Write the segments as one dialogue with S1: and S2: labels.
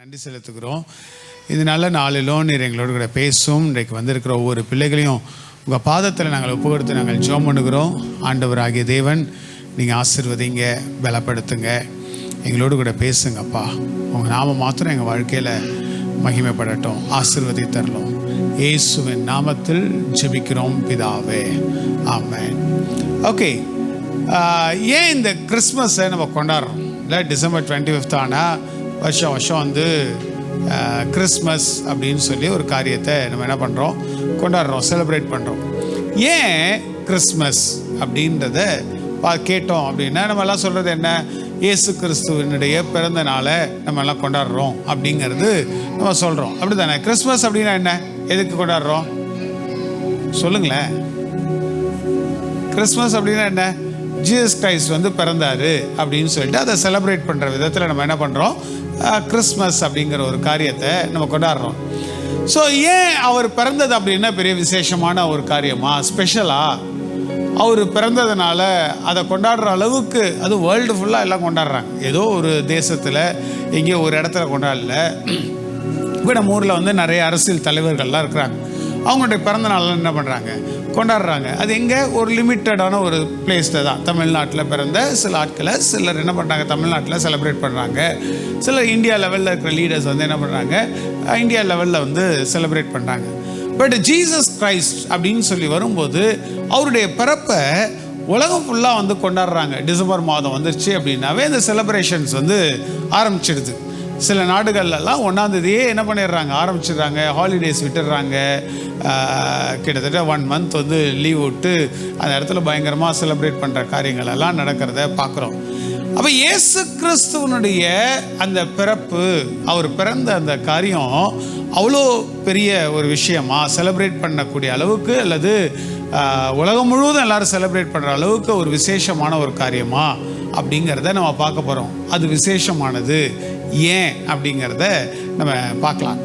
S1: நன்றி செலுத்துகிறோம். இது நல்ல நாளிலும் நீர் எங்களோடு கூட பேசும். இன்றைக்கு வந்திருக்கிற ஒவ்வொரு பிள்ளைகளையும் உங்கள் பாதத்தில் நாங்கள் ஒப்பு கொடுத்து நாங்கள் ஜெபம் பண்ணுகிறோம். ஆண்டவராகிய தேவன் நீங்கள் ஆசீர்வதிங்க, பலப்படுத்துங்க, எங்களோடு கூட பேசுங்கப்பா. உங்கள் நாம மாத்திரம் எங்கள் வாழ்க்கையில் மகிமைப்படட்டும், ஆசீர்வதி தரலாம். இயேசுவின் நாமத்தில் ஜெபிக்கிறோம் பிதாவே, ஆமென். ஓகே, ஏன் இந்த கிறிஸ்மஸை நம்ம கொண்டாடுறோம்? இல்லை, டிசம்பர் 25 ஆனால் வருஷம் வருஷம் வந்து கிறிஸ்மஸ் அப்படின்னு சொல்லி ஒரு காரியத்தை நம்ம என்ன பண்ணுறோம், கொண்டாடுறோம், செலிப்ரேட் பண்ணுறோம். ஏன் கிறிஸ்மஸ் அப்படின்றத கேட்டோம் அப்படின்னா நம்ம எல்லாம் சொல்கிறது என்ன? இயேசு கிறிஸ்துவனுடைய பிறந்த நாளை நம்ம எல்லாம் கொண்டாடுறோம் அப்படிங்கிறது நம்ம சொல்கிறோம். அப்படி தானே? கிறிஸ்மஸ் அப்படின்னா என்ன? எதுக்கு கொண்டாடுறோம் சொல்லுங்களேன். கிறிஸ்மஸ் அப்படின்னா என்ன? ஜீசஸ் கிரைஸ்ட் வந்து பிறந்தார் அப்படின்னு சொல்லிட்டு அதை செலிப்ரேட் பண்ணுற விதத்தில் நம்ம என்ன பண்ணுறோம், கிறிஸ்மஸ் அப்படிங்கிற ஒரு காரியத்தை நம்ம கொண்டாடுறோம். ஸோ ஏன் அவர் பிறந்தது அப்படின்னா பெரிய விசேஷமான ஒரு காரியமா, ஸ்பெஷலாக அவர் பிறந்ததுனால அதை கொண்டாடுற அளவுக்கு, அது வேர்ல்டு ஃபுல்லாக எல்லாம் கொண்டாடுறாங்க. ஏதோ ஒரு தேசத்தில் எங்கேயோ ஒரு இடத்துல கொண்டாடல. இப்போ நம்ம ஊரில் வந்து நிறைய அரசியல் தலைவர்கள்லாம் இருக்கிறாங்க. அவங்களுடைய பிறந்த நாள்லாம் என்ன பண்ணுறாங்க, கொண்டாடுறாங்க. அது எங்கே? ஒரு லிமிட்டடான ஒரு பிளேஸில் தான். தமிழ்நாட்டில் பிறந்த சில ஆட்களை சிலர் என்ன பண்ணுறாங்க, தமிழ்நாட்டில் செலிப்ரேட் பண்ணுறாங்க. சிலர் இந்தியா லெவலில் இருக்கிற லீடர்ஸ் வந்து என்ன பண்ணுறாங்க, இந்தியா லெவலில் வந்து செலிப்ரேட் பண்ணுறாங்க. பட் ஜீசஸ் கிரைஸ்ட் அப்படின்னு சொல்லி வரும்போது அவருடைய பிறப்பை உலகம் ஃபுல்லாக வந்து கொண்டாடுறாங்க. டிசம்பர் மாதம் வந்துருச்சு அப்படின்னாவே இந்த செலிப்ரேஷன்ஸ் வந்து ஆரம்பிச்சிடுது. சில நாடுகள்லாம் 1ஆம் தேதியே என்ன பண்ணிடுறாங்க, ஆரம்பிச்சிடுறாங்க, ஹாலிடேஸ் விட்டுடுறாங்க. கிட்டத்தட்ட 1 மந்த் வந்து லீவ் விட்டு அந்த இடத்துல பயங்கரமாக செலிப்ரேட் பண்ணுற காரியங்கள் எல்லாம் நடக்கிறத பார்க்குறோம். அப்போ இயேசு கிறிஸ்துவனுடைய அந்த பிறப்பு, அவர் பிறந்த அந்த காரியம் அவ்வளோ பெரிய ஒரு விஷயமா, செலிப்ரேட் பண்ணக்கூடிய அளவுக்கு, அல்லது உலகம் முழுவதும் எல்லாரும் செலிப்ரேட் பண்ணுற அளவுக்கு ஒரு விசேஷமான ஒரு காரியமா அப்படிங்கிறத நம்ம பார்க்க போகிறோம். அது விசேஷமானது ஏன் அப்படிங்கிறத நம்ம பார்க்கலாம்.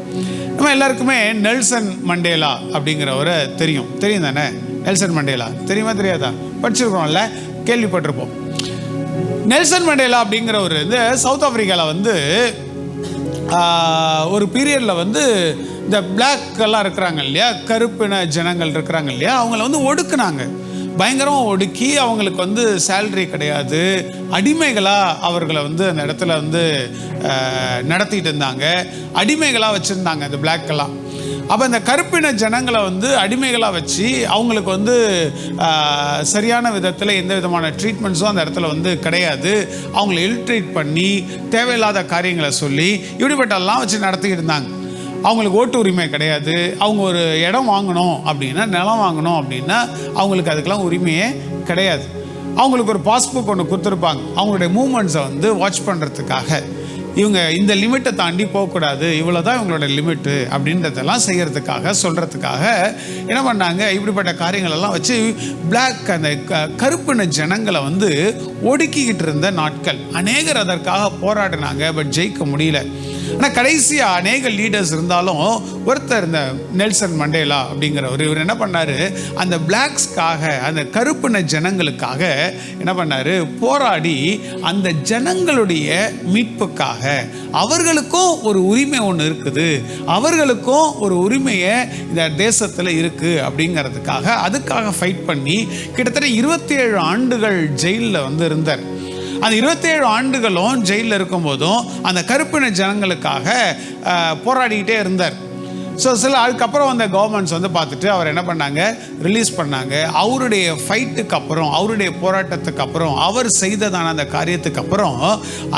S1: நம்ம எல்லாருக்குமே நெல்சன் மண்டேலா அப்படிங்கிறவரை தெரியும் தானே? நெல்சன் மண்டேலா தெரியுமா தெரியாதா? படிச்சிருக்கோம்ல, கேள்விப்பட்டிருப்போம். நெல்சன் மண்டேலா அப்படிங்கிறவர் வந்து சவுத் ஆப்பிரிக்காவில் வந்து ஒரு பீரியடில் வந்து இந்த பிளாக் எல்லாம் இருக்கிறாங்க இல்லையா, கருப்பின ஜனங்கள் இருக்கிறாங்க இல்லையா, அவங்கள வந்து ஒடுக்குனாங்க, பயங்கரமாக ஒடுக்கி அவங்களுக்கு வந்து சேலரி கிடையாது, அடிமைகளாக அவர்களை வந்து அந்த இடத்துல வந்து நடத்திட்டு இருந்தாங்க, அடிமைகளாக வச்சுருந்தாங்க அந்த பிளாக்கெல்லாம். அப்போ இந்த கருப்பின ஜனங்களை வந்து அடிமைகளாக வச்சு அவங்களுக்கு வந்து சரியான விதத்தில் எந்த விதமான ட்ரீட்மெண்ட்ஸும் அந்த இடத்துல வந்து கிடையாது. அவங்கள இல்ட்ரீட் பண்ணி தேவையில்லாத காரியங்களை சொல்லி இப்படிப்பட்டெல்லாம் வச்சு நடத்திக்கிட்டு இருந்தாங்க. அவங்களுக்கு ஓட்டு உரிமை கிடையாது. அவங்க ஒரு இடம் வாங்கணும் அப்படின்னா, நிலம் வாங்கணும் அப்படின்னா அவங்களுக்கு அதுக்கெல்லாம் உரிமையே கிடையாது. அவங்களுக்கு ஒரு பாஸ்புக் ஒன்று கொடுத்துருப்பாங்க, அவங்களுடைய மூமெண்ட்ஸை வந்து வாட்ச் பண்ணுறதுக்காக. இவங்க இந்த லிமிட்டை தாண்டி போகக்கூடாது, இவ்வளோ தான் இவங்களோட லிமிட்டு அப்படின்றதெல்லாம் செய்கிறதுக்காக, சொல்கிறதுக்காக என்ன பண்ணாங்க, இப்படிப்பட்ட காரியங்களெல்லாம் வச்சு பிளாக், அந்த கருப்பின ஜனங்களை வந்து ஒடுக்கிக்கிட்டு இருந்த நாட்கள். அநேகர் அதற்காக போராடினாங்க, பட் ஜெயிக்க முடியல. ஆனால் கடைசியாக அநேக லீடர்ஸ் இருந்தாலும் ஒருத்தர், இந்த நெல்சன் மண்டேலா அப்படிங்கிறவர், இவர் என்ன பண்ணார், அந்த பிளாக்ஸ்க்காக, அந்த கருப்பின ஜனங்களுக்காக என்ன பண்ணார், போராடி அந்த ஜனங்களுடைய மீட்புக்காக, அவர்களுக்கும் ஒரு உரிமை ஒன்று இருக்குது, அவர்களுக்கும் ஒரு உரிமையை இந்த தேசத்தில் இருக்குது அப்படிங்கிறதுக்காக, அதுக்காக ஃபைட் பண்ணி கிட்டத்தட்ட 27 ஆண்டுகள் ஜெயிலில் வந்து இருந்தார். அந்த 27 ஆண்டுகளும் ஜெயிலில் இருக்கும்போதும் அந்த கருப்பின ஜனங்களுக்காக போராடிக்கிட்டே இருந்தார். ஸோ அதுக்கப்புறம் அந்த கவர்மெண்ட்ஸ் வந்து பார்த்துட்டு அவர் என்ன பண்ணாங்க, ரிலீஸ் பண்ணாங்க. அவருடைய ஃபைட்டுக்கு அப்புறம், அவருடைய போராட்டத்துக்கு அப்புறம், அவர் செய்ததான அந்த காரியத்துக்கு அப்புறம்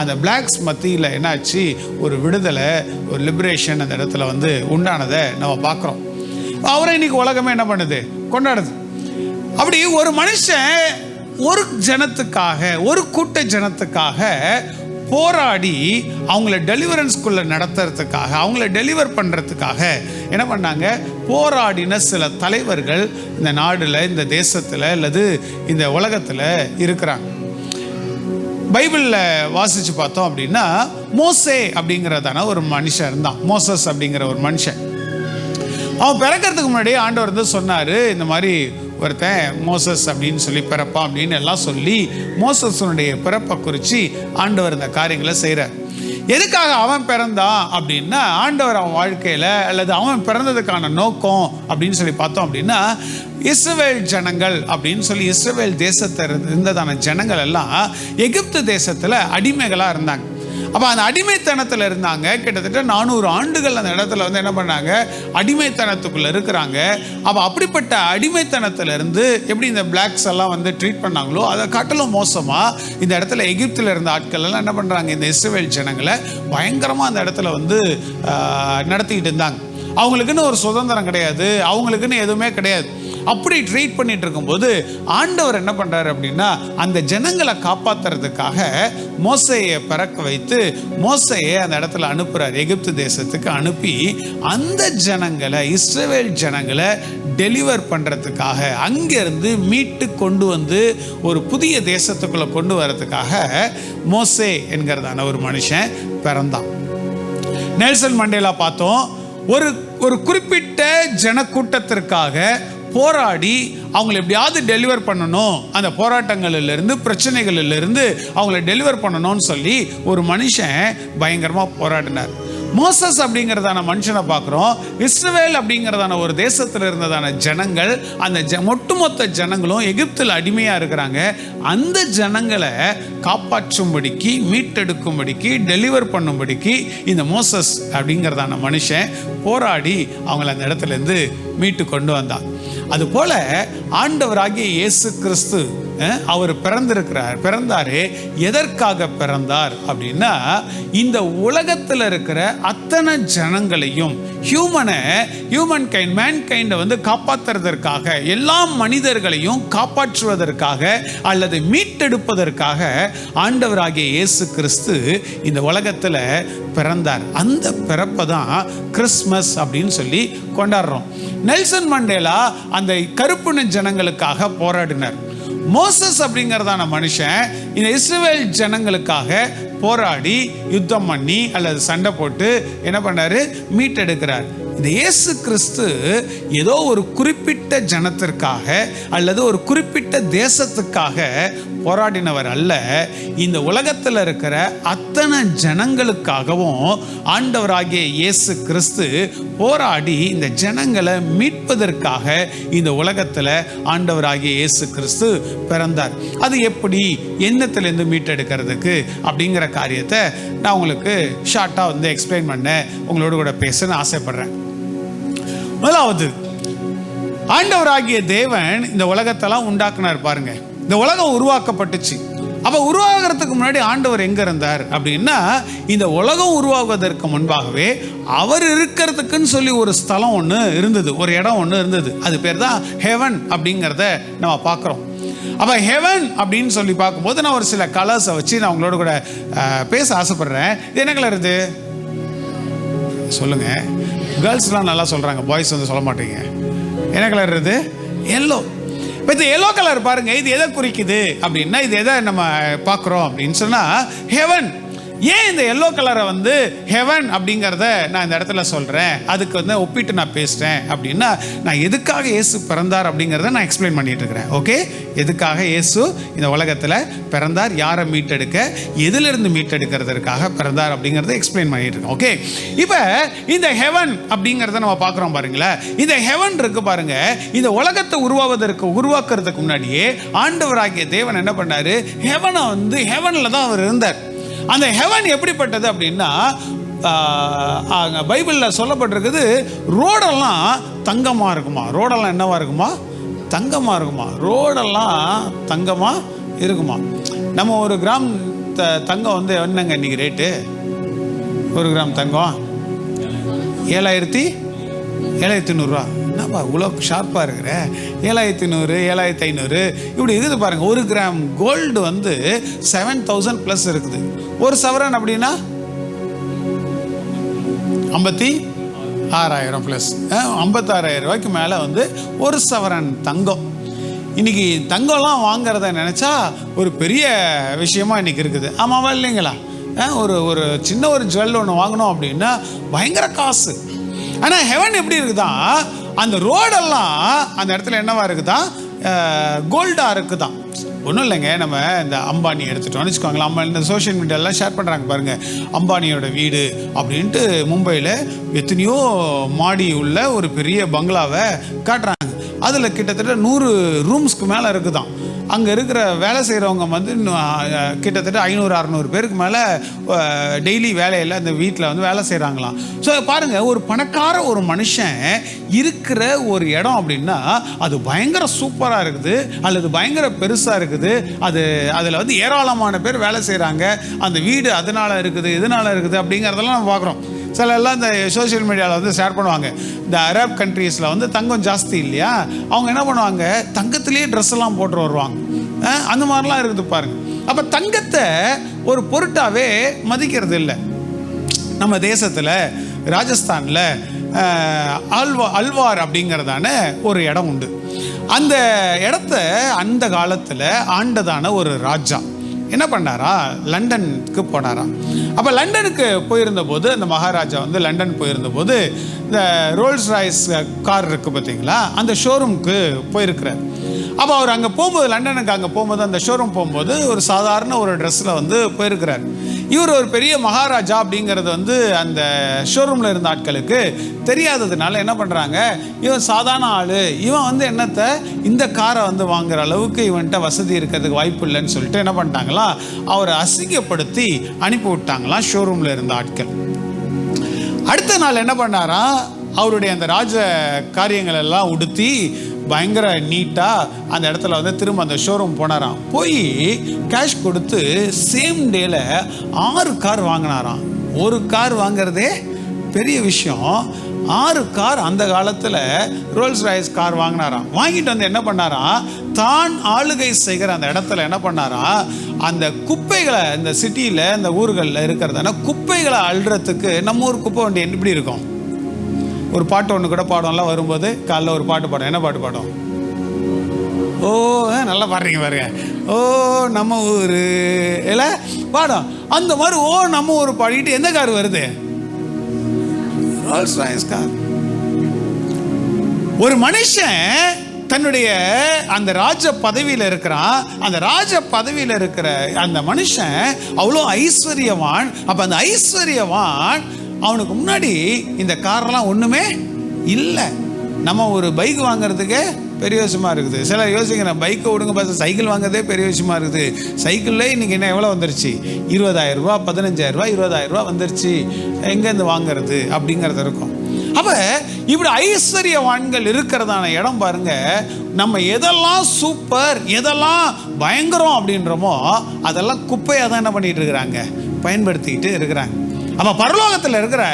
S1: அந்த பிளாக்ஸ் மத்தியில் என்னாச்சு, ஒரு விடுதலை, ஒரு லிபரேஷன் அந்த இடத்துல வந்து உண்டானதை நம்ம பார்க்குறோம். அவரை இன்னைக்கு உலகமே என்ன பண்ணுது, கொண்டாடுது. அப்படி ஒரு மனுஷன் ஒரு ஜனத்துக்காக, ஒரு கூட்ட ஜனத்துக்காக போராடி அவங்கள டெலிவரன்ஸ்குள்ளே நடத்துறதுக்காக, அவங்கள டெலிவர் பண்ணுறதுக்காக என்ன பண்ணாங்க, போராடின சில தலைவர்கள் இந்த நாடில், இந்த தேசத்தில், அல்லது இந்த உலகத்தில் இருக்கிறாங்க. பைபிளில் வாசித்து பார்த்தோம் அப்படின்னா, மோசே அப்படிங்கிறதான ஒரு மனுஷன் இருந்தான். மோசஸ் அப்படிங்கிற ஒரு மனுஷன். அவன் பிறக்கிறதுக்கு முன்னாடி ஆண்டவர் வந்து சொன்னார், இந்த மாதிரி ஒருத்தன் மோசஸ் அப்படின்னு சொல்லி பிறப்பான் அப்படின்னு எல்லாம் சொல்லி மோசஸனுடைய பிறப்பை குறித்து ஆண்டவர் இந்த காரியங்களை செய்கிறார். எதுக்காக அவன் பிறந்தான் அப்படின்னா, ஆண்டவர் அவன் வாழ்க்கையில் அல்லது அவன் பிறந்ததுக்கான நோக்கம் அப்படின்னு சொல்லி பார்த்தோம் அப்படின்னா, இஸ்ரவேல் ஜனங்கள் அப்படின்னு சொல்லி இஸ்ரவேல் தேசத்தில் இருந்ததான ஜனங்கள் எல்லாம் எகிப்து தேசத்தில் அடிமைகளாக இருந்தாங்க. அப்போ அந்த அடிமைத்தனத்தில் இருந்தாங்க. கிட்டத்தட்ட 400 ஆண்டுகள் அந்த இடத்துல வந்து என்ன பண்ணாங்க, அடிமைத்தனத்துக்குள்ளே இருக்கிறாங்க. அப்போ அப்படிப்பட்ட அடிமைத்தனத்திலிருந்து எப்படி இந்த பிளாக்ஸ் எல்லாம் வந்து ட்ரீட் பண்ணாங்களோ அதை காட்டிலும் மோசமாக இந்த இடத்துல எகிப்தில் இருந்த ஆட்கள் எல்லாம் என்ன பண்ணுறாங்க, இந்த இஸ்ரவேல் ஜனங்களை பயங்கரமாக அந்த இடத்துல வந்து நடத்திக்கிட்டு இருந்தாங்க. அவங்களுக்குன்னு ஒரு சுதந்திரம் கிடையாது, அவங்களுக்குன்னு எதுவுமே கிடையாது. அப்படி ட்ரீட் பண்ணிட்டு இருக்கும்போது ஆண்டவர் என்ன பண்றாரு அப்படின்னா, அந்த ஜனங்களை காப்பாத்துறதுக்காக மோசேயை பிறக்க வைத்து மோசேயை அந்த இடத்துல அனுப்புறாரு, எகிப்து தேசத்துக்கு அனுப்பி அந்த ஜனங்களை, இஸ்ரவேல் ஜனங்களை டெலிவர் பண்றதுக்காக, அங்கிருந்து மீட்டு கொண்டு வந்து ஒரு புதிய தேசத்துக்குள்ள கொண்டு வரதுக்காக மோசே என்கிறதான ஒரு மனுஷன் பிறந்தான். நெல்சன் மண்டேலா பார்த்தோம், ஒரு குறிப்பிட்ட ஜனக்கூட்டத்திற்காக போராடி அவங்களை எப்படியாவது டெலிவர் பண்ணணும், அந்த போராட்டங்களிலிருந்து பிரச்சனைகளிலிருந்து அவங்களை டெலிவர் பண்ணணும்னு சொல்லி ஒரு மனுஷன் பயங்கரமாக போராடினார். மோசஸ் அப்படிங்கிறதான மனுஷனை பார்க்குறோம். இஸ்ரவேல் அப்படிங்கிறதான ஒரு தேசத்தில் இருந்ததான ஜனங்கள், அந்த ஒட்டுமொத்த ஜனங்களும் எகிப்தில் அடிமையாக இருக்கிறாங்க. அந்த ஜனங்களை காப்பாற்றும்படிக்கு, மீட்டெடுக்கும்படிக்கு, டெலிவர் பண்ணும்படிக்கு இந்த மோசஸ் அப்படிங்கிறதான மனுஷன் போராடி அவங்கள அந்த இடத்துலேருந்து மீட்டு கொண்டு வந்தான். அதுபோல ஆண்டவராகிய இயேசு கிறிஸ்து அவர் பிறந்தாரு. எதற்காக பிறந்தார் அப்படின்னா, இந்த உலகத்தில் இருக்கிற அத்தனை ஜனங்களையும், ஹியூமன் கைண்ட், மேன் கைண்டை வந்து காப்பாற்றுறதற்காக, எல்லா மனிதர்களையும் காப்பாற்றுவதற்காக அல்லது மீட்டெடுப்பதற்காக ஆண்டவராகிய இயேசு கிறிஸ்து இந்த உலகத்தில் பிறந்தார். அந்த பிறப்பை தான் கிறிஸ்மஸ் அப்படின்னு சொல்லி கொண்டாடுறோம். நெல்சன் மண்டேலா அந்த கருப்பின ஜனங்களுக்காக போராடினார். மோசஸ் அப்படிங்கிறதான மனுஷன் இந்த இஸ்ரவேல் ஜனங்களுக்காக போராடி யுத்தம் பண்ணி அல்லது சண்டை போட்டு என்ன பண்ணாரு, மீட்டெடுக்கிறார். இந்த இயேசு கிறிஸ்து ஏதோ ஒரு குறிப்பிட்ட ஜனத்திற்காக அல்லது ஒரு குறிப்பிட்ட தேசத்துக்காக போராடினவர் அல்ல. இந்த உலகத்தில் இருக்கிற அத்தனை ஜனங்களுக்காகவும் ஆண்டவராகிய இயேசு கிறிஸ்து போராடி இந்த ஜனங்களை மீட்பதற்காக இந்த உலகத்தில் ஆண்டவராகிய இயேசு கிறிஸ்து பிறந்தார். அது எப்படி, என்னத்திலேருந்து மீட்டெடுக்கிறதுக்கு அப்படிங்கிற காரியத்தை நான் உங்களுக்கு ஷார்ட்டாக வந்து எக்ஸ்பிளைன் பண்ண உங்களோட கூட பேசணும்னு ஆசைப்படுறேன். முதலாவது, ஆண்டவராகிய தேவன் இந்த உலகத்தெல்லாம் உண்டாக்குனார். பாருங்க, இந்த உலகம் உருவாக்கப்பட்டுச்சு. அப்ப உருவாகிறதுக்கு முன்னாடி ஆண்டவர் எங்க இருந்தார் அப்படின்னா, இந்த உலகம் உருவாகுவதற்கு முன்பாகவே அவர் இருக்கிறதுக்குன்னு சொல்லி ஒரு ஸ்தலம் ஒன்று இருந்தது, ஒரு இடம் ஒன்று இருந்தது. அது பேர் தான் ஹெவன் அப்படிங்கிறத நம்ம பார்க்குறோம். அப்போ ஹெவன் அப்படின்னு சொல்லி பார்க்கும்போது நான் ஒரு சில கலர்ஸை வச்சு நான் உங்களோட கூட பேச ஆசைப்படுறேன். இது என்ன கலர்? இது சொல்லுங்க. கேர்ள்ஸ்லாம் நல்லா சொல்றாங்க, பாய்ஸ் வந்து சொல்ல மாட்டீங்க. என்ன கலர் இது? எல்லோ. இப்போ இந்த எல்லோ கலர் பாருங்க, இது எதை குறிக்குது அப்படின்னா, இது எதை நம்ம பார்க்குறோம் அப்படின்னு சொன்னால் ஹெவன். ஏன் இந்த எல்லோ கலரை வந்து ஹெவன் அப்படிங்கிறத நான் இந்த இடத்துல சொல்கிறேன், அதுக்கு வந்து ஒப்பிட்டு நான் பேசுகிறேன் அப்படின்னா, நான் எதுக்காக இயேசு பிறந்தார் அப்படிங்கிறத நான் எக்ஸ்பிளைன் பண்ணிட்டு இருக்கிறேன். ஓகே, எதுக்காக இயேசு இந்த உலகத்தில் பிறந்தார், யாரை மீட்டெடுக்க, எதிலிருந்து மீட்டெடுக்கிறதுக்காக பிறந்தார் அப்படிங்கிறத எக்ஸ்பிளைன் பண்ணிட்டு இருக்கேன். ஓகே, இப்போ இந்த ஹெவன் அப்படிங்கிறத நம்ம பார்க்குறோம் பாருங்களேன். இந்த ஹெவன் இருக்கு பாருங்க, இந்த உலகத்தை உருவாக்குறதுக்கு முன்னாடியே ஆண்டவராகிய தேவன் என்ன பண்ணாரு, ஹெவனை வந்து ஹெவனில் தான் அவர் இருந்தார். அந்த ஹெவன் எப்படிப்பட்டது அப்படின்னா, பைபிளில் சொல்லப்பட்டிருக்குது, ரோடெல்லாம் தங்கமாக இருக்குமா. ரோடெல்லாம் என்னவா இருக்குமா? தங்கமாக இருக்குமா. ரோடெல்லாம் தங்கமாக இருக்குமா. நம்ம ஒரு கிராம் தங்கம் வந்து என்னங்க இன்னைக்கு ரேட்டு? ஒரு கிராம் தங்கம் 7,800 என்னப்பா இவ்வளோ ஷார்ப்பாக இருக்கிற? 7,100, 7,500 இப்படி இருக்குது பாருங்க. ஒரு கிராம் கோல்டு வந்து 7,000 ப்ளஸ் இருக்குது. ஒரு சவரன் அப்படின்னா 56,000 ப்ளஸ், 56,000 ரூபாய்க்கு மேலே வந்து ஒரு சவரன் தங்கம். இன்னைக்கு தங்கம்லாம் வாங்கிறத நினச்சா ஒரு பெரிய விஷயமா இன்னைக்கு இருக்குது. ஆமாவா இல்லைங்களா? ஒரு சின்ன ஒரு ஜுவல் ஒன்று வாங்கணும் அப்படின்னா பயங்கர காசு. ஆனால் ஹெவன் எப்படி இருக்குதான், அந்த ரோடெல்லாம் அந்த இடத்துல என்னவா இருக்குதான், கோல்டாக இருக்குதான். ஒன்றும் இல்லைங்க, நம்ம இந்த அம்பானி எடுத்துட்டோம்னு வச்சுக்கோங்களேன். அம்மா இந்த சோஷியல் மீடியாலாம் ஷேர் பண்ணுறாங்க பாருங்கள், அம்பானியோட வீடு அப்படின்ட்டு மும்பையில் எத்தனையோ மாடி உள்ள ஒரு பெரிய பங்களாவை காட்டுறாங்க. அதில் கிட்டத்தட்ட 100 ரூம்ஸ்க்கு மேலே இருக்குதான். அங்கே இருக்கிற வேலை செய்கிறவங்க வந்து கிட்டத்தட்ட 500-600 பேருக்கு மேலே டெய்லி வேலையில் அந்த வீட்டில் வந்து வேலை செய்கிறாங்களாம். ஸோ பாருங்கள், ஒரு பணக்கார ஒரு மனுஷன் இருக்கிற ஒரு இடம் அப்படின்னா அது பயங்கர சூப்பராக இருக்குது, அல்லது பயங்கர பெருசாக இருக்குது. அதில் வந்து ஏராளமான பேர் வேலை செய்கிறாங்க. அந்த வீடு அதனால் இருக்குது, இதனால் இருக்குது அப்படிங்கிறதெல்லாம் நம்ம பார்க்குறோம். சில எல்லாம் இந்த சோஷியல் மீடியாவில் வந்து ஷேர் பண்ணுவாங்க. இந்த அரப் கண்ட்ரீஸில் வந்து தங்கம் ஜாஸ்தி இல்லையா, அவங்க என்ன பண்ணுவாங்க, தங்கத்திலேயே ட்ரெஸ் எல்லாம் போட்டு வருவாங்க. அந்த மாதிரிலாம் இருக்குது பாருங்க. அப்போ தங்கத்தை ஒரு பொருட்டாவே மதிக்கிறது இல்லை. நம்ம தேசத்தில் ராஜஸ்தானில் அல்வார் அப்படிங்கிறதான ஒரு இடம் உண்டு. அந்த இடத்த அந்த காலத்தில் ஆண்டதான ஒரு ராஜா என்ன பண்ணாரா, லண்டனுக்கு போனாராம். அப்போ லண்டனுக்கு போயிருந்த போது அந்த மகாராஜா வந்து லண்டன் போயிருந்த போது இந்த ரோல்ஸ் ராய்ஸ் கார் இருக்குது பார்த்தீங்களா, அந்த ஷோரூமுக்கு போயிருக்கிறார். அப்போ அவர் அங்கே போகும்போது, லண்டனுக்கு அங்கே போகும்போது, அந்த ஷோரூம் போகும்போது ஒரு சாதாரண ஒரு ட்ரெஸ்ஸில் வந்து போயிருக்கிறார். இவர் ஒரு பெரிய மகாராஜா அப்படிங்கிறது வந்து அந்த ஷோரூமில் இருந்த ஆட்களுக்கு தெரியாததுனால என்ன பண்ணுறாங்க, இவன் சாதாரண ஆள், இவன் வந்து என்னத்தை இந்த காரை வந்து வாங்குற அளவுக்கு இவன்கிட்ட வசதி இருக்கிறதுக்கு வாய்ப்பு இல்லைன்னு சொல்லிட்டு என்ன பண்ணிட்டாங்களா, அவரை அசிங்கப்படுத்தி அனுப்பி விட்டாங்களாம் ஷோரூமில் இருந்த ஆட்கள். அடுத்த நாள் என்ன பண்ணாரா, அவருடைய அந்த ராஜ காரியங்கள் எல்லாம் உடுத்தி பயங்கர நீட்டாக அந்த இடத்துல வந்து திரும்ப அந்த ஷோரூம் போனாராம். போய் கேஷ் கொடுத்து சேம் டேல 6 கார் வாங்கினாராம். ஒரு கார் வாங்கிறதே பெரிய விஷயம், 6 கார் அந்த காலத்தில் ரோல்ஸ் ராய்ஸ் கார் வாங்கினாராம். வாங்கிட்டு வந்து என்ன பண்ணாராம், தான் ஆளுகை செய்கிற அந்த இடத்துல என்ன பண்ணாராம், அந்த குப்பைகளை, இந்த சிட்டியில் இந்த ஊர்களில் இருக்கிறதான குப்பைகளை அள்ளுறதுக்கு, நம்ம ஊர் குப்பை வண்டி எப்படி இருக்கும், ஒரு பாட்டு ஒன்று கூட பாடம்லாம் வரும்போது காலைல ஒரு பாட்டு பாடும். என்ன பாட்டு பாடும், ஓ நல்லா பாடுறீங்க பாருங்க, ஓ நம்ம ஊர் இல்லை பாடம். அந்த மாதிரி ஓ நம்ம ஊர் பாடிட்டு எந்த கார் வருது, ரோல்ஸ் ராய்ஸ் கார். ஒரு மனுஷன் தன்னுடைய அந்த ராஜ பதவியில் இருக்கிறான். அந்த ராஜ பதவியில் இருக்கிற அந்த மனுஷன் அவ்வளோ ஐஸ்வர்யவான். அப்போ அந்த ஐஸ்வர்யவான் அவனுக்கு முன்னாடி இந்த காரெல்லாம் ஒன்றுமே இல்லை. நம்ம ஒரு பைக் வாங்குறதுக்கே பெரிய விஷயமா இருக்குது. சிலர் யோசிக்கிறேன், பைக்கை விடுங்க பார்த்து சைக்கிள் வாங்குறதே பெரிய விஷயமா இருக்குது. சைக்கிளில் இன்றைக்கி என்ன எவ்வளோ வந்துருச்சு, 20,000 ரூபா, 15,000 ரூபா, 20,000 ரூபா வந்துருச்சு. எங்கேருந்து வாங்கிறது அப்படிங்கிறது இருக்கும். அப்போ இப்படி ஐஸ்வர்யவான்கள் இருக்கிறதான இடம் பாருங்க. நம்ம எதெல்லாம் சூப்பர், எதெல்லாம் பயங்கரம் அப்படின்றமோ அதெல்லாம் குப்பையாக தான் என்ன பண்ணிட்டு இருக்கிறாங்க, பயன்படுத்திக்கிட்டு இருக்கிறாங்க. அப்போ பரலோகத்தில் இருக்கிற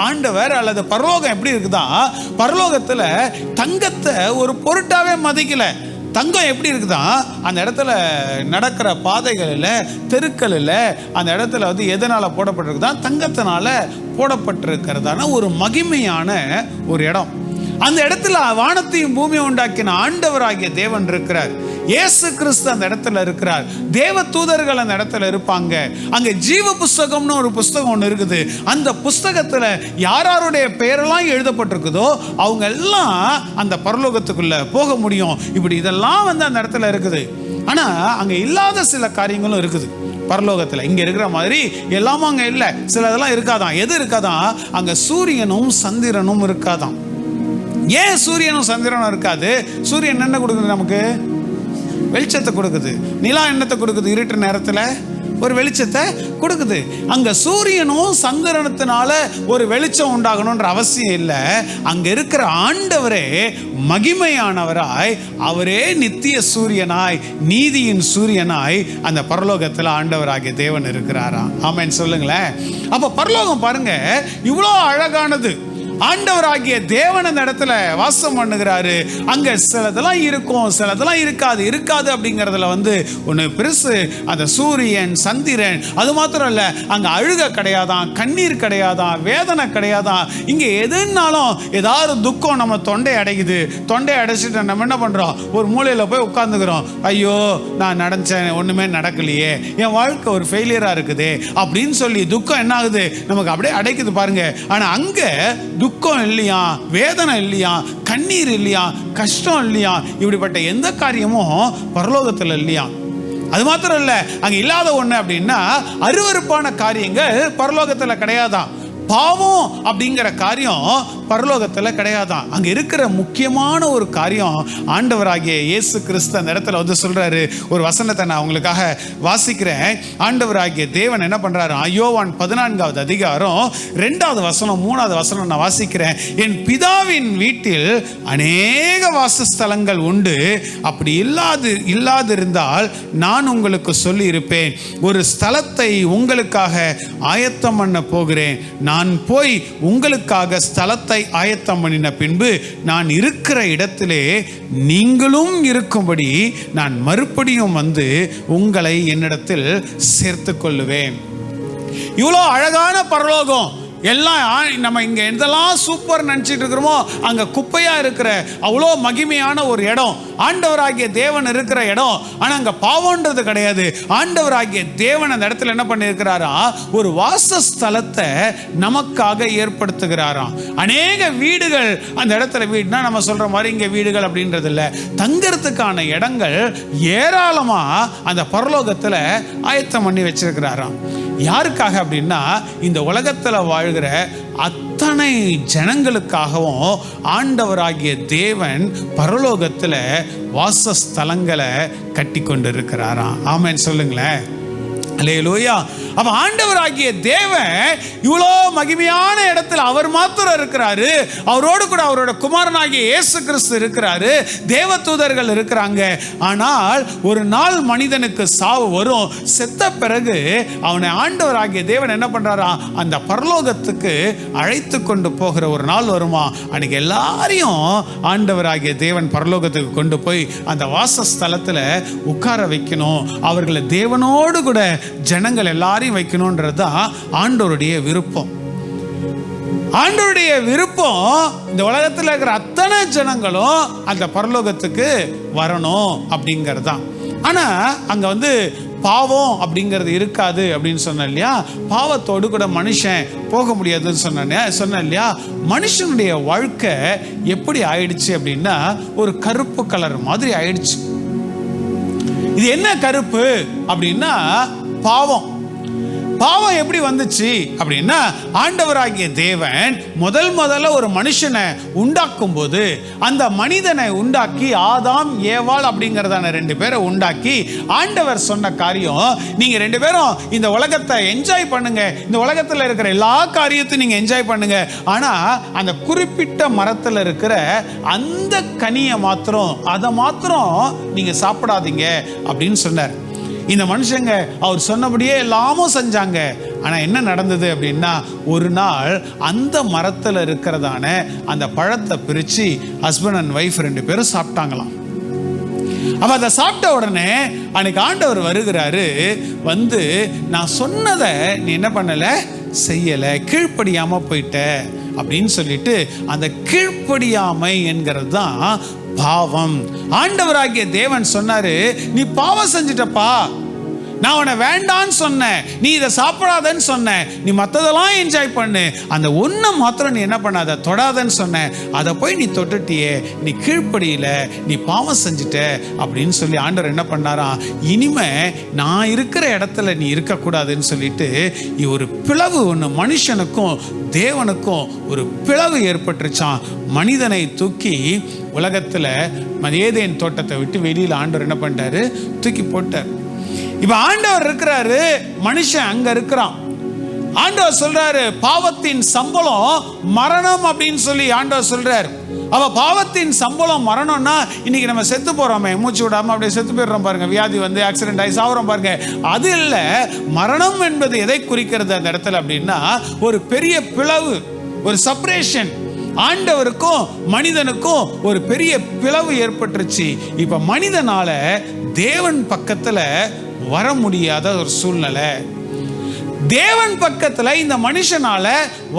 S1: ஆண்டவர் அல்லது பரலோகம் எப்படி இருக்குதா, பரலோகத்தில் தங்கத்தை ஒரு பொருட்டாவே மதிக்கலை. தங்கம் எப்படி இருக்குதா, அந்த இடத்துல நடக்கிற பாதைகளில், தெருக்களில், அந்த இடத்துல வந்து எதனால் போடப்பட்டிருக்குதா, தங்கத்தினால போடப்பட்டிருக்கிறதான ஒரு மகிமையான ஒரு இடம். அந்த இடத்துல வானத்தையும் பூமியை உண்டாக்கின ஆண்டவராகிய தேவன் இருக்கிறார். இயேசு கிறிஸ்து அந்த இடத்துல இருக்கிறார். தேவ தூதர்கள் அந்த இடத்துல இருப்பாங்க. அங்கே ஜீவ புஸ்தகம்னு ஒரு புஸ்தகம் ஒன்று இருக்குது. அந்த புஸ்தகத்தில் யாருடைய பெயரெல்லாம் எழுதப்பட்டிருக்குதோ அவங்க எல்லாம் அந்த பரலோகத்துக்குள்ள போக முடியும். இப்படி இதெல்லாம் வந்து அந்த இடத்துல இருக்குது. ஆனால் அங்கே இல்லாத சில காரியங்களும் இருக்குது பரலோகத்தில். இங்கே இருக்கிற மாதிரி எல்லாமும் அங்கே இல்லை. சில இதெல்லாம் இருக்காதான். எது இருக்காதான், அங்கே சூரியனும் சந்திரனும் இருக்காதான். ஏன் சூரியனும் சந்திரனும் இருக்காது? சூரியன் என்ன கொடுக்குது, நமக்கு வெளிச்சத்தை கொடுக்குது. நிலா என்னத்தை கொடுக்குது, இருட்டு நேரத்தில் ஒரு வெளிச்சத்தை கொடுக்குது. அங்க சூரியனும் சந்திரனத்தினால ஒரு வெளிச்சம் உண்டாகணும்ன்ற அவசியம் இல்லை. அங்க இருக்கிற ஆண்டவரே மகிமையானவராய், அவரே நித்திய சூரியனாய், நீதியின் சூரியனாய் அந்த பரலோகத்தில் ஆண்டவராகிய தேவன் இருக்கிறாராம். ஆமென் சொல்லுங்களேன். அப்ப பரலோகம் பாருங்க இவ்வளோ அழகானது. ஆண்டவராகிய தேவன் அந்த இடத்துல வாசம் பண்ணுகிறாரு. அங்க சிலதெல்லாம் இருக்கும், சிலதெல்லாம் இருக்காது அப்படிங்கிறதுல வந்து ஒன்று பெருசு. அந்த சூரியன் சந்திரன் அது மாத்திரம் இல்லை, அங்க அழுக கிடையாதான், கண்ணீர் கிடையாதான், வேதனை கிடையாதான். இங்க எதுனாலும் ஏதாவது துக்கம் நம்ம தொண்டை அடைக்குது. தொண்டை அடைச்சிட்டு நம்ம என்ன பண்றோம், ஒரு மூலையில போய் உட்கார்ந்துக்கிறோம். ஐயோ நான் நினைச்சேன் ஒண்ணுமே நடக்கலையே, என் வாழ்க்கை ஒரு ஃபெயிலியரா இருக்குது அப்படின்னு சொல்லி துக்கம் என்ன ஆகுது, நமக்கு அப்படியே அடைக்குது பாருங்க. ஆனா அங்க துக்கம் இல்லையா, வேதனை இல்லையா, கண்ணீர் இல்லையா, கஷ்டம் இல்லையா, இப்படிப்பட்ட எந்த காரியமும் பரலோகத்தில் இல்லையா. அது மாத்திரம் இல்ல, அங்க இல்லாத ஒண்ணு அப்படின்னா அருவருப்பான காரியங்கள் பரலோகத்துல கிடையாதான். பாவம் அப்படிங்கிற காரியம் பரலோகத்துல கிடையாதான். அங்க இருக்கிற முக்கியமான ஒரு காரியம் ஆண்டவராகிய இயேசு கிறிஸ்து அந்த இடத்துல வந்து சொல்றாரு. ஒரு வசனத்தை நான் உங்களுக்காக வாசிக்கிறேன். ஆண்டவராகிய தேவன் என்ன பண்றாரு? யோவான் 14வது அதிகாரம் 2வது வசனம் 3வது வசனம் நான் வாசிக்கிறேன். என் பிதாவின் வீட்டில் அநேக வாசஸ்தலங்கள் உண்டு, அப்படி இல்லாதிருந்தால் நான் உங்களுக்கு சொல்லி இருப்பேன். ஒரு ஸ்தலத்தை உங்களுக்காக ஆயத்தம் பண்ண போகிறேன். நான் போய் உங்களுக்காக ஸ்தலத்தை ஆயத்தம் பண்ணின பின்பு நான் இருக்கிற இடத்திலே நீங்களும் இருக்கும்படி நான் மறுபடியும் வந்து உங்களை என்னிடத்தில் சேர்த்து கொள்ளுவேன். இவ்வளோ அழகான பரலோகம் எல்லாம் நம்ம இங்க எதெல்லாம் சூப்பர் நினைச்சிட்டு இருக்கிறோமோ அங்க குப்பையா இருக்கிற அவ்வளோ மகிமையான ஒரு இடம் ஆண்டவராகிய தேவன் இருக்கிற இடம். ஆனா அங்க பாவம்ன்றது கிடையாது. ஆண்டவராகிய தேவன் அந்த இடத்துல என்ன பண்ணியிருக்கிறாரா? ஒரு வாசஸ்தலத்தை நமக்காக ஏற்படுத்துகிறாராம். அநேக வீடுகள் அந்த இடத்துல, வீடுனா நம்ம சொல்ற மாதிரி இங்க வீடுகள் அப்படின்றது இல்லை, தங்கறதுக்கான இடங்கள் ஏராளமா அந்த பரலோகத்துல ஆயத்தம் பண்ணி வச்சிருக்கிறாராம். யாருக்காக அப்படின்னா இந்த உலகத்துல வாழ்கிற அத்தனை ஜனங்களுக்காகவும் ஆண்டவராகிய தேவன் பரலோகத்துல வாசஸ்தலங்களை கட்டி கொண்டு இருக்கிறாராம். ஆமென் சொல்லுங்களேன். அல்லேலூயா. அப்ப ஆண்டவராகிய தேவன் இவ்வளோ மகிமையான இடத்துல அவர் மாத்திரம் இருக்கிறாரு. அவரோடு கூட அவரோட குமாரனாகிய இயேசு கிறிஸ்து இருக்கிறாரு. தேவதூதர்கள் இருக்கிறாங்க. ஆனால் ஒரு நாள் மனிதனுக்கு சாவு வரும். செத்த பிறகு அவனை ஆண்டவராகிய தேவன் என்ன பண்றாரா? அந்த பரலோகத்துக்கு அழைத்து கொண்டு போகிற ஒரு நாள் வருமா? அன்னைக்கு எல்லாரையும் ஆண்டவராகிய தேவன் பரலோகத்துக்கு கொண்டு போய் அந்த வாசஸ்தலத்துல உட்கார வைக்கணும். அவர்களை தேவனோடு கூட ஜனங்கள் எல்லாரையும் வைக்கணும்ன்றது தான் ஆண்டவருடைய விருப்பம். ஆண்டவருடைய விருப்பம் இந்த உலகத்தில் இருக்கிற அத்தனை ஜனங்களும் அந்த பரலோகத்துக்கு வரணும் அப்படிங்கிறது தான். ஆனா அங்க வந்து பாவம் அப்படிங்கிறது இருக்காது அப்படின்னு சொன்ன இல்லையா? பாவத்தோடு கூட மனுஷன் போக முடியாதுன்னு சொன்ன இல்லையா? மனுஷனுடைய வாழ்க்கை எப்படி ஆயிடுச்சு அப்படின்னா ஒரு கருப்பு கலர் மாதிரி ஆயிடுச்சு. இது என்ன கருப்பு அப்படின்னா பாவம். பாவம் எப்படி வந்துச்சு அப்படின்னா ஆண்டவராகிய தேவன் முதல்ல ஒரு மனுஷனை உண்டாக்கும் போது அந்த மனிதனை உண்டாக்கி ஆதாம் ஏவாள் அப்படிங்கிறதான 2 பேரை உண்டாக்கி ஆண்டவர் சொன்ன காரியம், நீங்க 2 பேரும் இந்த உலகத்தை என்ஜாய் பண்ணுங்க, இந்த உலகத்தில் இருக்கிற எல்லா காரியத்தையும் நீங்க என்ஜாய் பண்ணுங்க, ஆனா அந்த குறிப்பிட்ட மரத்தில் இருக்கிற அந்த கனியை மாத்திரம் அதை மாத்திரம் நீங்க சாப்பிடாதீங்க அப்படின்னு சொன்னார். இந்த மனுஷங்க அவர் சொன்னபடியே எல்லாமும் செஞ்சாங்க. ஆனா என்ன நடந்தது அப்படின்னா ஒரு நாள் அந்த மரத்துல இருக்கிறதான அந்த பழத்தை பிரிச்சு ஹஸ்பண்ட் அண்ட் ஒய்ஃப் 2 பேரும் சாப்பிட்டாங்களாம். அப்ப அதை சாப்பிட்ட உடனே அன்னைக்கு ஆண்டவர் வருகிறாரு. வந்து நான் சொன்னதை நீ என்ன பண்ணல, செய்யல, கீழ்ப்படியாம போயிட்ட அப்படின்னு சொல்லிட்டு அந்த கீழ்ப்படியாமை என்கிறது தான் பாவம். ஆண்டவராகிய தேவன் சொன்னாரு, நீ பாவம் செஞ்சிட்டப்பா, நான் உன்னை வேண்டான்னு சொன்னேன், நீ இதை சாப்பிடாதன்னு சொன்னேன், நீ மற்றதெல்லாம் என்ஜாய் பண்ணு, அந்த ஒன்றை மாத்திரம் நீ என்ன பண்ணாத, தொடாதன்னு சொன்னேன், அதை போய் நீ தொட்டுட்டியே, நீ கீழ்ப்படியில, நீ பாவம் செஞ்சுட்ட அப்படின்னு சொல்லி ஆண்டவர் என்ன பண்ணாராம், இனிமே நான் இருக்கிற இடத்துல நீ இருக்கக்கூடாதுன்னு சொல்லிட்டு ஒரு பிளவு ஒன்று மனுஷனுக்கும் தேவனுக்கும் ஒரு பிளவு ஏற்பட்டுருச்சான். மனிதனை தூக்கி உலகத்துல ஏதேன் தோட்டத்தை விட்டு வெளியில ஆண்டவர் என்ன பண்ணிட்டாரு, தூக்கி போட்டார். இப்ப ஆண்டவர் இருக்கிறாரு, மனுஷன் அங்க இருக்கிறான். ஆண்டவர் சொல்றாரு பாவத்தின் சம்பளம் மரணம் அப்படின்னு சொல்லி ஆண்டவர் சொல்றாரு. அவ பாவத்தின் சம்பளம் மரணம்னா இன்னைக்கு நம்ம செத்து போறோமே, மூச்சு விடாம அப்படியே செத்து போயிடுறோம் பாருங்க, வியாதி வந்து ஆக்சிடென்ட் ஆகி சாகுறோம் பாருங்க. அது இல்ல, மரணம் என்பது எதை குறிக்கிறது அந்த இடத்துல அப்படின்னா ஒரு பெரிய பிளவு, ஒரு செப்பரேஷன். ஆண்டவருக்கும் மனிதனுக்கும் ஒரு பெரிய பிளவு ஏற்பட்டுருச்சு. இப்ப மனிதனால தேவன் பக்கத்துல வர முடியாத ஒரு சூழ்நிலை, தேவன் பக்கத்துல இந்த மனுஷனால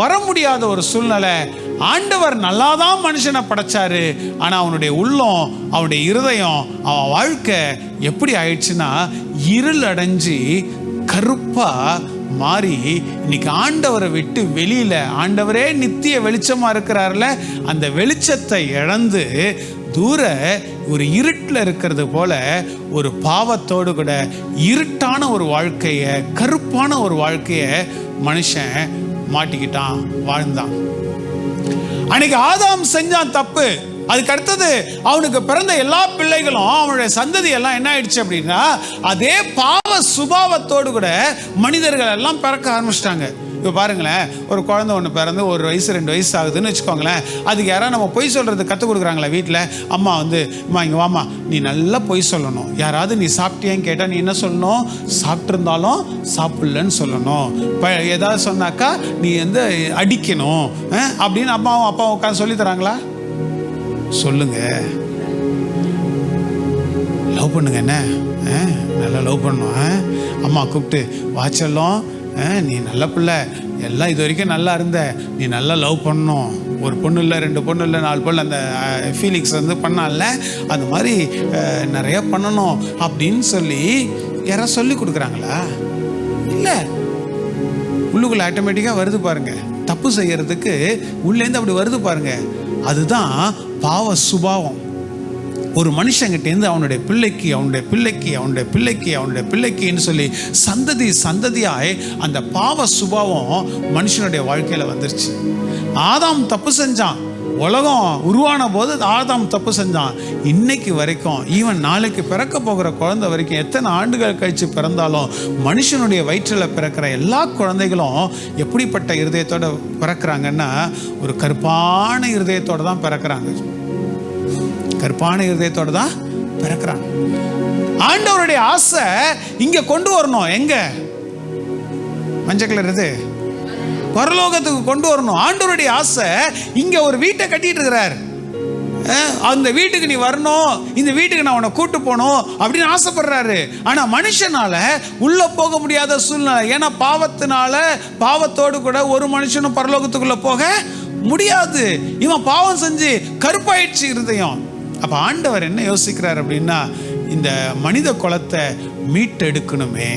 S1: வர முடியாத ஒரு சூழ்நிலை. ஆண்டவர் நல்லாதான் மனுஷனை படைச்சாரு, ஆனா அவனுடைய உள்ளம், அவனுடைய இருதயம், அவன் வாழ்க்கை எப்படி ஆயிடுச்சுன்னா இருள் அடைஞ்சு கருப்பா மாறி இன்னைக்கு ஆண்டவரை விட்டு வெளியில, ஆண்டவரே நித்திய வெளிச்சமா இருக்கிறார்ல, அந்த வெளிச்சத்தை இழந்து தூர ஒரு இருட்டில் இருக்கிறது போல ஒரு பாவத்தோடு கூட இருட்டான ஒரு வாழ்க்கையை, கருப்பான ஒரு வாழ்க்கையை மனுஷன் மாட்டிக்கிட்டான், வாழ்ந்தான். அன்னைக்கு ஆதாம் செஞ்சான் தப்பு. அதுக்கு அடுத்தது அவனுக்கு பிறந்த எல்லா பிள்ளைகளும், அவனுடைய சந்ததி எல்லாம் என்ன ஆயிடுச்சு அப்படின்னா, அதே பாவ சுபாவத்தோடு கூட மனிதர்கள் எல்லாம் பிறக்க ஆரம்பிச்சிட்டாங்க. இப்போ பாருங்களேன், ஒரு குழந்தை ஒன்று பிறந்து 1 வயசு 2 வயசு ஆகுதுன்னு வச்சுக்கோங்களேன். அதுக்கு யாராவது நம்ம பொய் சொல்கிறது கற்றுக் கொடுக்குறாங்களா வீட்டில்? அம்மா வந்து, அம்மா இங்கே வாமா, நீ நல்லா பொய் சொல்லணும். யாராவது நீ சாப்பிட்டியான்னு கேட்டால் நீ என்ன சொல்லணும்? சாப்பிட்ருந்தாலும் சாப்பிட்லன்னு சொல்லணும். இப்போ ஏதாவது சொன்னாக்கா நீ வந்து அடிக்கணும் அப்படின்னு அம்மாவும் அப்பாவும் உட்காந்து சொல்லி தராங்களா? சொல்லுங்க. லவ் பண்ணுங்க, என்ன நல்லா லவ் பண்ணணும். அம்மா கூப்பிட்டு வாச்செல்லாம், நீ நல்ல பிள்ளை, எல்லாம் இது வரைக்கும் நல்லா இருந்த, நீ நல்லா லவ் பண்ணணும். ஒரு பொண்ணு இல்லை, 2 பொண்ணு இல்லை, 4 பொண்ணு, அந்த ஃபீலிக்ஸ் வந்து பண்ணால அந்த மாதிரி நிறைய பண்ணணும் அப்படின்னு சொல்லி யாராவது சொல்லி கொடுக்குறாங்களா? இல்லை, உள்ளுக்குள்ள ஆட்டோமேட்டிக்காக வருது பாருங்க. தப்பு செய்யறதுக்கு உள்ளேருந்து அப்படி வருது பாருங்க. அதுதான் பாவ சுபாவம். ஒரு மனுஷங்கிட்டேருந்து அவனுடைய பிள்ளைக்கு, அவனுடைய பிள்ளைக்கு, அவனுடைய பிள்ளைக்கு, அவனுடைய பிள்ளைக்குன்னு சொல்லி சந்ததி சந்ததியாய் அந்த பாவ சுபாவம் மனுஷனுடைய வாழ்க்கையில் வந்துருச்சு. ஆதாம் தப்பு செஞ்சான். உலகம் உருவான போது ஆதாம் தப்பு செஞ்சான். இன்னைக்கு வரைக்கும், ஈவன் நாளைக்கு பிறக்க போகிற குழந்தை வரைக்கும், எத்தனை ஆண்டுகள் கழித்து பிறந்தாலும் மனுஷனுடைய வயிற்றில் பிறக்கிற எல்லா குழந்தைகளும் எப்படிப்பட்ட இருதயத்தோடு பிறக்கிறாங்கன்னா, ஒரு கருப்பான இருதயத்தோடு தான் பிறக்கிறாங்க. கருப்பான இருதயத்தோடு தான் பிறக்கிறாங்க. ஆண்டவருடைய ஆசை இங்க கொண்டு வரணும். எங்க? மஞ்சள் கலர் இது பரலோகத்துக்கு கொண்டு வரணும். ஆண்டவருடைய ஆசை இங்க ஒரு வீட்டை கட்டிட்டு இருக்கிறார். அந்த வீட்டுக்கு நீ வரணும், இந்த வீட்டுக்கு நான் உன்னை கூட்டு போகணும் அப்படின்னு ஆசைப்படுறாரு. ஆனா மனுஷனால உள்ள போக முடியாத சூழ்நிலை. ஏன்னா பாவத்தினால, பாவத்தோடு கூட ஒரு மனுஷனும் பரலோகத்துக்குள்ள போக முடியாது. இவன் பாவம் செஞ்சு கருப்பாயிடுச்சு இருதயம். அப்ப ஆண்டவர் என்ன யோசிக்கிறார் அப்படின்னா, இந்த மனித குலத்தை மீட்டெடுக்கணுமே.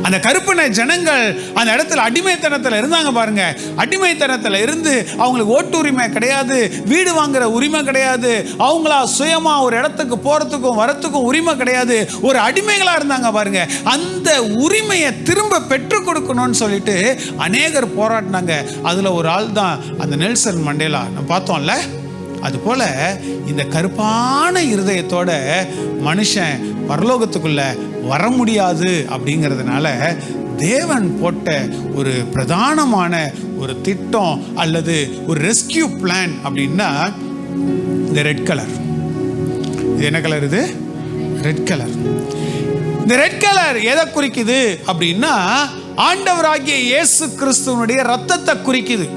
S1: அந்த கருப்பின ஜனங்கள் அந்த இடத்துல அடிமைத்தனத்தில் இருந்தாங்க பாருங்க. அடிமைத்தனத்தில் இருந்து அவங்களுக்கு ஓட்டு உரிமை கிடையாது, வீடு வாங்குற உரிமை கிடையாது, அவங்களா சுயமா ஒரு இடத்துக்கு போறதுக்கும் வரத்துக்கும் உரிமை கிடையாது, ஒரு அடிமைகளா இருந்தாங்க பாருங்க. அந்த உரிமையை திரும்ப பெற்றுக் கொடுக்கணும்னு சொல்லிட்டு அநேகர் போராடினாங்க. அதுல ஒரு ஆள் தான் அந்த நெல்சன் மண்டேலா. நம்ம பார்த்தோம்ல. அதுபோல இந்த கருப்பான இருதயத்தோட மனுஷன் பரலோகத்துக்குள்ள வர முடியாது. அப்படிங்கிறதுனால தேவன் போட்ட ஒரு பிரதானமான ஒரு திட்டம் அல்லது ஒரு ரெஸ்கியூ பிளான் அப்படின்னா இந்த ரெட் கலர். இது என்ன கலர்? இது ரெட் கலர். இந்த ரெட் கலர் எதை குறிக்குது அப்படின்னா, ஆண்டவராகிய இயேசு கிறிஸ்துவனுடைய ரத்தத்தை குறிக்குது.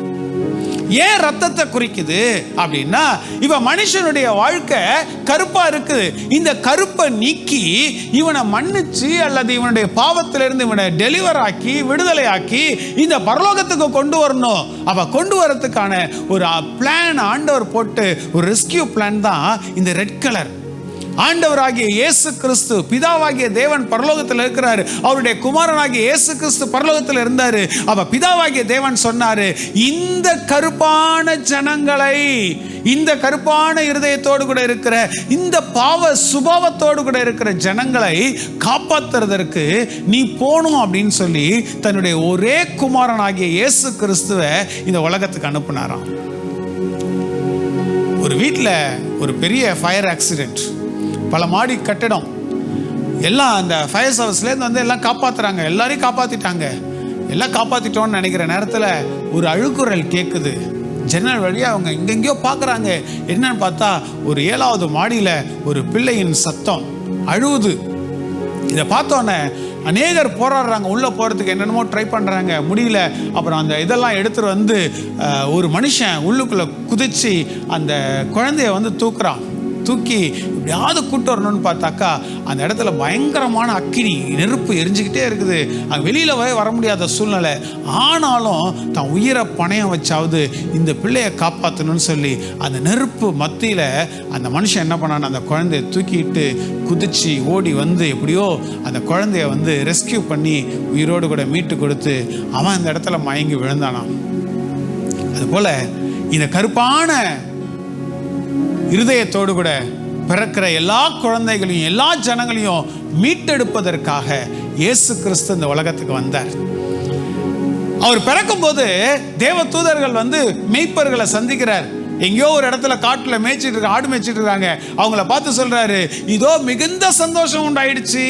S1: ஏன் ரத்தத்தை குறிக்குது அப்படின்னா, இவன் மனுஷனுடைய வாழ்க்கை கருப்பா இருக்குது. இந்த கருப்பை நீக்கி இவனை மன்னிச்சு அல்லது இவனுடைய பாவத்திலிருந்து இவனை டெலிவர் ஆக்கி விடுதலை ஆக்கி இந்த பரலோகத்துக்கு கொண்டு வரணும். அப்ப கொண்டு வரதுக்கான ஒரு பிளான் ஆண்டவர் போட்டு ஒரு ரெஸ்கியூ பிளான் தான் இந்த ரெட் கலர். ஆண்டவராகிய இயேசு கிறிஸ்து, பிதாவாகிய தேவன் பரலோகத்தில் இருக்கிறாரு. அவருடைய குமாரனாகிய இயேசு கிறிஸ்து பரலோகத்தில் இருந்தாரு. அப்ப பிதாவாகிய தேவன் சொன்னாரு, இந்த கருப்பான ஜனங்களை, இந்த கருப்பான இருதயத்தோடு கூட இருக்கிற, இந்த பாவ சுபாவத்தோடு கூட இருக்கிற ஜனங்களை காப்பாற்றுறதற்கு நீ போகணும் அப்படின்னு சொல்லி தன்னுடைய ஒரே குமாரனாகிய இயேசு கிறிஸ்துவை இந்த உலகத்துக்கு அனுப்புனாராம். ஒரு வீட்டில் ஒரு பெரிய ஃபயர் ஆக்சிடென்ட், பல மாடி கட்டிடம், எல்லாம் அந்த ஃபயர் சர்வீஸ்லேருந்து வந்து எல்லாம் காப்பாற்றுறாங்க. எல்லாரையும் காப்பாற்றிட்டாங்க. எல்லாம் காப்பாற்றிட்டோன்னு நினைக்கிற நேரத்தில் ஒரு அழுக்குரல் கேட்குது. ஜன்னல் வழியாக அவங்க எங்கெங்கேயோ பார்க்குறாங்க. என்னன்னு பார்த்தா ஒரு 7வது மாடியில் ஒரு பிள்ளையின் சத்தம் அழுவுது. இதை பார்த்தோன்னே அநேகர் போராடுறாங்க, உள்ளே போகிறதுக்கு என்னென்னமோ ட்ரை பண்ணுறாங்க, முடியல. அப்புறம் அந்த இதெல்லாம் எடுத்துகிட்டு வந்து ஒரு மனுஷன் உள்ளுக்குள்ளே குதிச்சு அந்த குழந்தைய வந்து தூக்குறான். தூக்கி எப்படியாவது கூட்டு வரணும்னு பார்த்தாக்கா அந்த இடத்துல பயங்கரமான அக்கினி நெருப்பு எரிஞ்சுக்கிட்டே இருக்குது. அங்கே வெளியில் வர முடியாத சூழ்நிலை. ஆனாலும் தான் உயிரை பணையம் வச்சாவது இந்த பிள்ளையை காப்பாற்றணும்னு சொல்லி அந்த நெருப்பு மத்தியில் அந்த மனுஷன் என்ன பண்ணான்னு அந்த குழந்தைய தூக்கிட்டு குதிச்சு ஓடி வந்து எப்படியோ அந்த குழந்தைய வந்து ரெஸ்கியூ பண்ணி உயிரோடு கூட மீட்டு கொடுத்து அவன் அந்த இடத்துல மயங்கி விழுந்தானான். அதுபோல் இந்த கருப்பான இருதயத்தோடு கூட பிறக்கிற எல்லா குழந்தைகளையும் எல்லா ஜனங்களையும் மீட்டெடுப்பதற்காக இயேசு கிறிஸ்து இந்த உலகத்துக்கு வந்தார். அவர் பிறக்கும் போது தேவ தூதர்கள் மேய்ப்பர்களை சந்திக்கிறார். எங்கேயோ ஒரு இடத்துல காட்டுல ஆடு மேய்ச்சிட்டு இருக்காங்க. அவங்கள பார்த்து சொல்றாரு, இதோ மிகுந்த சந்தோஷம் உண்டாயிடுச்சு,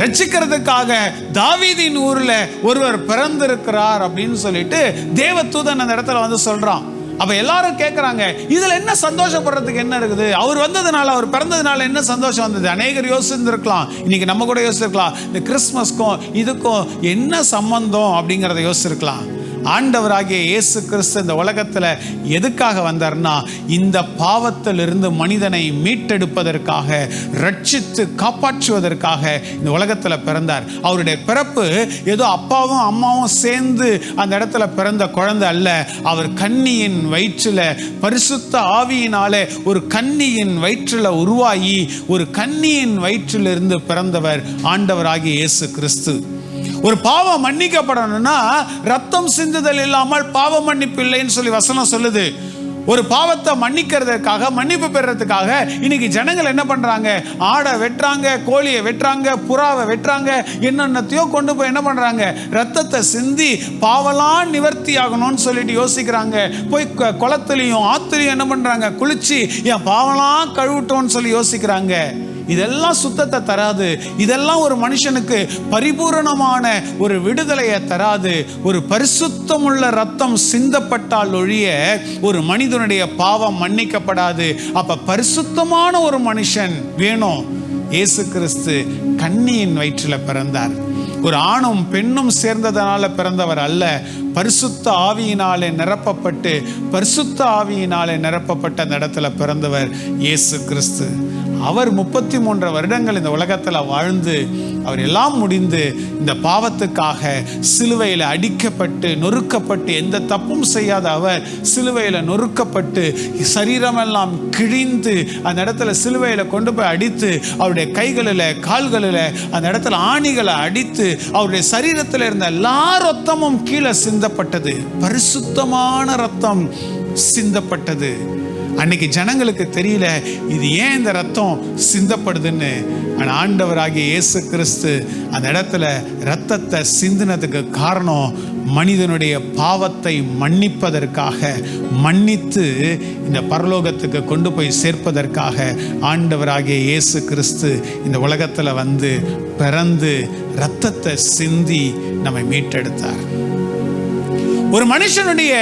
S1: ரட்சிக்கிறதுக்காக தாவீதின் ஊர்ல ஒருவர் பிறந்திருக்கிறார் அப்படின்னு சொல்லிட்டு தேவதூதன் அந்த இடத்துல சொல்றான். அப்ப எல்லாரும் கேட்கறாங்க, இதுல என்ன சந்தோஷப்படுறதுக்கு என்ன இருக்குது? அவர் வந்ததுனால, அவர் பிறந்ததுனால என்ன சந்தோஷம் வந்தது? அநேகர் யோசிச்சிருக்கலாம், இன்னைக்கு நம்ம கூட யோசிச்சிருக்கலாம், இந்த கிறிஸ்துமஸ்க்கும் இதுக்கும் என்ன சம்பந்தம் அப்படிங்கிறத யோசிச்சிருக்கலாம். ஆண்டவராகிய இயேசு கிறிஸ்து இந்த உலகத்துல எதுக்காக வந்தார்னா, இந்த பாவத்திலிருந்து மனிதனை மீட்டெடுப்பதற்காக, ரட்சித்து காப்பாற்றுவதற்காக இந்த உலகத்துல பிறந்தார். அவருடைய பிறப்பு ஏதோ அப்பாவும் அம்மாவும் சேர்ந்து அந்த இடத்துல பிறந்த குழந்தை அல்ல. அவர் கன்னியின் வயிற்றில பரிசுத்த ஆவியினாலே ஒரு கன்னியின் வயிற்றில உருவாகி ஒரு கன்னியின் வயிற்றிலிருந்து பிறந்தவர் ஆண்டவராகிய இயேசு கிறிஸ்து. ஒரு பாவம் மன்னிக்கப்படணும்னா ரத்தம் சிந்துதல் இல்லாமல் பாவ மன்னிப்பு இல்லைன்னு சொல்லி வசனம் சொல்லுது. ஒரு பாவத்தை மன்னிக்கிறதுக்காக, மன்னிப்பு பெறறதுக்காக இன்னைக்கு ஜனங்கள் என்ன பண்றாங்க? ஆடை வெட்டுறாங்க, கோழியை வெட்டுறாங்க, புறாவை வெட்டுறாங்க, என்னென்னத்தையோ கொண்டு போய் என்ன பண்றாங்க? ரத்தத்தை சிந்தி பாவலாம் நிவர்த்தி ஆகணும்னு சொல்லிட்டு யோசிக்கிறாங்க. போய் குளத்துலையும் ஆத்துலையும் என்ன பண்றாங்க? குளிச்சு என் பாவலாம் கழுவிட்டோன்னு சொல்லி யோசிக்கிறாங்க. இதெல்லாம் சுத்தத்தை தராது. இதெல்லாம் ஒரு மனுஷனுக்கு பரிபூரணமான ஒரு விடுதலையை தராது. ஒரு பரிசுத்தமுள்ள ரத்தம் சிந்தப்பட்டால் ஒழிய ஒரு மனிதனுடைய பாவம் மன்னிக்கப்படாது. அப்ப பரிசுத்தமான ஒரு மனுஷன் வேணும். இயேசு கிறிஸ்து கன்னியின் வயிற்றில் பிறந்தார். ஒரு ஆணும் பெண்ணும் சேர்ந்ததனால பிறந்தவர் அல்ல. பரிசுத்த ஆவியினாலே நிரப்பப்பட்டு, பரிசுத்த ஆவியினாலே நிரப்பப்பட்ட அந்த இடத்துல பிறந்தவர் இயேசு கிறிஸ்து. அவர் 33 வருடங்கள் இந்த உலகத்துல வாழ்ந்து, அவர் எல்லாம் முடிந்து இந்த பாவத்துக்காக சிலுவையில் அடிக்கப்பட்டு நொறுக்கப்பட்டு, எந்த தப்பும் செய்யாத அவர் சிலுவையில் நொறுக்கப்பட்டு சரீரமெல்லாம் கிழிந்து அந்த இடத்துல சிலுவையில் கொண்டு போய் அடித்து, அவருடைய கைகளில் கால்களில் அந்த இடத்துல ஆணிகளை அடித்து, அவருடைய சரீரத்தில் இருந்த எல்லா ரத்தமும் கீழே சிந்தப்பட்டது. பரிசுத்தமான ரத்தம் சிந்தப்பட்டது. அன்னைக்கு ஜனங்களுக்கு தெரியல இது ஏன் இந்த ரத்தம் சிந்தப்படுதுன்னு. ஆனால் ஆண்டவராகிய இயேசு கிறிஸ்து அந்த இடத்துல ரத்தத்தை சிந்தினதுக்கு காரணம் மனிதனுடைய பாவத்தை மன்னிப்பதற்காக, மன்னித்து இந்த பரலோகத்துக்கு கொண்டு போய் சேர்ப்பதற்காக ஆண்டவராகிய இயேசு கிறிஸ்து இந்த உலகத்தில் பிறந்து ரத்தத்தை சிந்தி நம்மை மீட்டெடுத்தார். ஒரு மனுஷனுடைய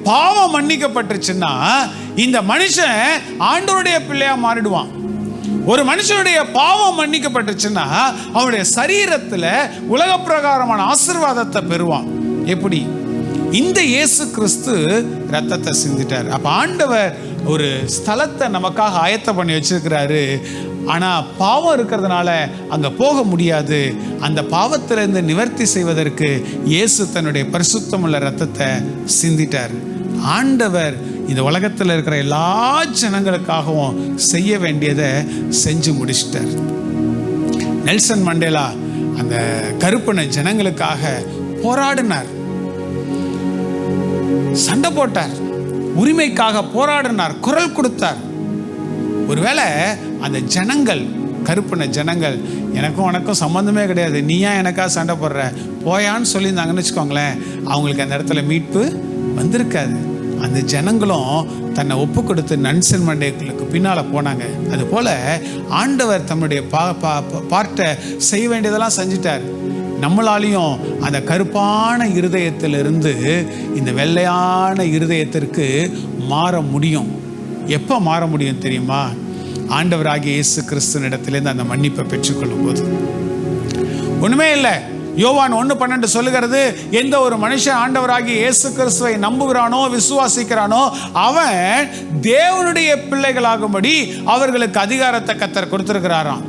S1: பாவம் மன்னிக்கப்பட்டுச்சுன்னா இந்த மனுஷன் ஆண்டவருடைய பிள்ளையா மாறிடுவான். ஒரு மனுஷனுடைய பாவம் மன்னிக்கப்பட்டுச்சுன்னா அவனுடைய சரீரத்துல உலக பிரகாரமான ஆசீர்வாதத்தை பெறுவான். எப்படி? இந்த இயேசு கிறிஸ்து ரத்தத்தை சிந்திட்டார். அப்ப ஆண்டவர் ஒரு ஸ்தலத்தை நமக்காக ஆயத்தம் பண்ணி வச்சிருக்கிறாரு. ஆனா பாவம் இருக்கிறதுனால அங்க போக முடியாது. அந்த பாவத்திலிருந்து நிவர்த்தி செய்வதற்கு இயேசு தன்னுடைய பரிசுத்தமுள்ள ரத்தத்தை சிந்திட்டார். ஆண்டவர் இந்த உலகத்தில் இருக்கிற எல்லா ஜனங்களுக்காகவும் செய்ய வேண்டியதை செஞ்சு முடிச்சிட்டார். நெல்சன் மண்டேலா அந்த கருப்பின ஜனங்களுக்காக போராடினார், சண்டை போட்டார், உரிமைக்காக போராடினார், குரல் கொடுத்தார். ஒருவேளை அந்த ஜனங்கள், கருப்பின ஜனங்கள், எனக்கும் உனக்கும் சம்பந்தமே கிடையாது, நீ ஏன் எனக்காக சண்டை போடுற, போயான்னு சொல்லியிருந்தாங்கன்னு வச்சுக்கோங்களேன், அவங்களுக்கு அந்த இடத்துல மீட்பு வந்திருக்காது. அந்த ஜனங்களும் தன்னை ஒப்பு கொடுத்து நெல்சன் மண்டேலாவுக்கு பின்னால போனாங்க. அது போல ஆண்டவர் தம்முடைய பார்ட்டை செய்ய வேண்டியதெல்லாம் செஞ்சிட்டார். நம்மளாலையும் அந்த கருப்பான இருதயத்திலிருந்து இந்த வெள்ளையான இருதயத்திற்கு மாற முடியும். எப்போ மாற முடியும் தெரியுமா? ஆண்டவராகிய இயேசு கிறிஸ்துவினிடத்திலிருந்து அந்த மன்னிப்பை பெற்றுக்கொள்ளும் போது. ஒண்ணுமே இல்லை. யோவான் 1:12 சொல்லுகிறது, எந்த ஒரு மனுஷன் ஆண்டவராகிய இயேசு கிறிஸ்துவை நம்புகிறானோ விசுவாசிக்கிறானோ அவன் தேவனுடைய பிள்ளைகளாகும்படி அவர்களுக்கு அதிகாரத்தை கர்த்தர் கொடுத்திருக்கிறாராம்.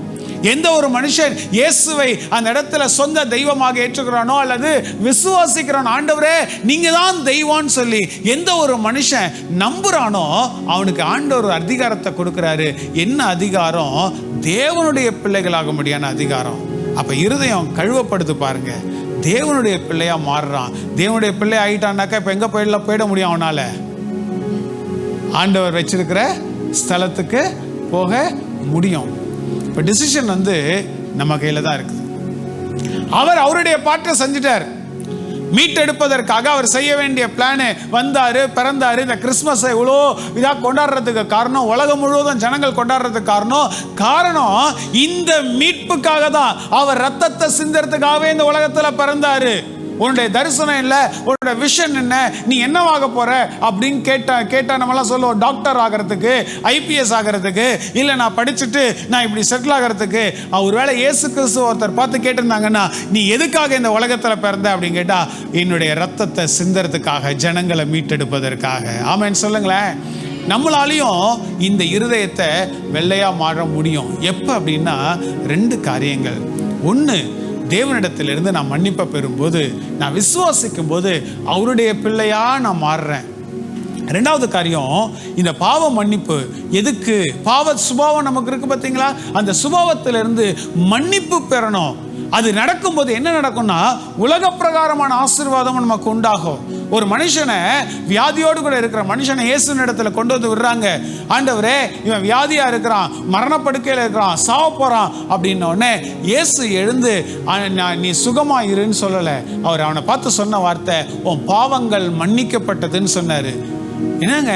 S1: எந்த ஒரு மனுஷன் இயேசுவை அந்த இடத்துல சொந்த தெய்வமாக ஏற்றுக்கிறானோ அல்லது விசுவாசிக்கிறானோ, ஆண்டவரே நீங்க தான் தெய்வம்னு சொல்லி எந்த ஒரு மனுஷன் நம்புறானோ அவனுக்கு ஆண்டவர் ஒரு அதிகாரத்தை கொடுக்கிறாரு. என்ன அதிகாரம்? தேவனுடைய பிள்ளைகளாகும்படியான அதிகாரம். அப்ப இருதயம் கழுவப்படுது பாருங்க. தேவனுடைய பிள்ளையா மாறுறான். தேவனுடைய பிள்ளை ஆயிட்டான்னாக்கா இப்ப எங்க போயிட முடியும் அவனால? ஆண்டவர் வச்சிருக்கிற ஸ்தலத்துக்கு போக முடியும். இப்போ டிசிஷன் வந்து நம்ம கையில் தான் இருக்குது. அவர் அவருடைய பாட்டை செஞ்சிட்டார். மீட்டெடுப்பதற்காக அவர் செய்ய வேண்டிய பிளானு வந்தாரு, பிறந்தாரு. இந்த கிறிஸ்மஸை இவ்வளோ இதாக கொண்டாடுறதுக்கு காரணம், உலகம் முழுவதும் ஜனங்கள் கொண்டாடுறதுக்கு காரணம் இந்த மீட்புக்காக தான். அவர் ரத்தத்தை சிந்தறதுக்காகவே இந்த உலகத்தில் பிறந்தாரு. உன்னுடைய தரிசனம் இல்லை, உன்னோட விஷன் என்ன, நீ என்னவாக போற அப்படின்னு கேட்டா நம்மளாம் சொல்லுவோம், டாக்டர் ஆகிறதுக்கு, IPS ஆகிறதுக்கு, இல்லை நான் படிச்சுட்டு நான் இப்படி செட்டில் ஆகிறதுக்கு. ஒருவேளை இயேசு கிறிஸ்து ஒருத்தர் பார்த்து கேட்டிருந்தாங்கன்னா, நீ எதுக்காக இந்த உலகத்தில் பிறந்த அப்படின்னு கேட்டா, என்னுடைய ரத்தத்தை சிந்தறதுக்காக, ஜனங்களை மீட்டெடுப்பதற்காக. ஆமென் சொல்லுங்களேன். நம்மளாலையும் இந்த இருதயத்தை வெள்ளையா மாற முடியும். எப்போ அப்படின்னா 2 காரியங்கள். ஒன்று, தேவனிடத்திலிருந்து நான் மன்னிப்பை பெறும்போது, நான் விசுவாசிக்கும் போது அவருடைய பிள்ளையா நான் மாறுறேன். 2வது காரியம், இந்த பாவ மன்னிப்பு எதுக்கு? பாவ சுபாவம் நமக்கு இருக்கு பார்த்தீங்களா, அந்த சுபாவத்திலிருந்து மன்னிப்பு பெறணும். அது நடக்கும்போது என்ன நடக்கும்னா, உலக பிரகாரமான ஆசீர்வாதம் நமக்கு உண்டாகும். ஒரு மனுஷனை, வியாதியோடு கூட இருக்கிற மனுஷனை இயேசுவின் இடத்துல கொண்டு வந்து விடுறாங்க. ஆண்டவரே, இவன் வியாதியா இருக்கிறான், மரணப்படுக்கையில் இருக்கிறான், சாவ போறான் அப்படின்ன உடனே இயேசு எழுந்து நீ சுகமா இருன்னு சொல்லலை. அவர் அவனை பார்த்து சொன்ன வார்த்தை, உன் பாவங்கள் மன்னிக்கப்பட்டதுன்னு சொன்னாரு. என்னங்க,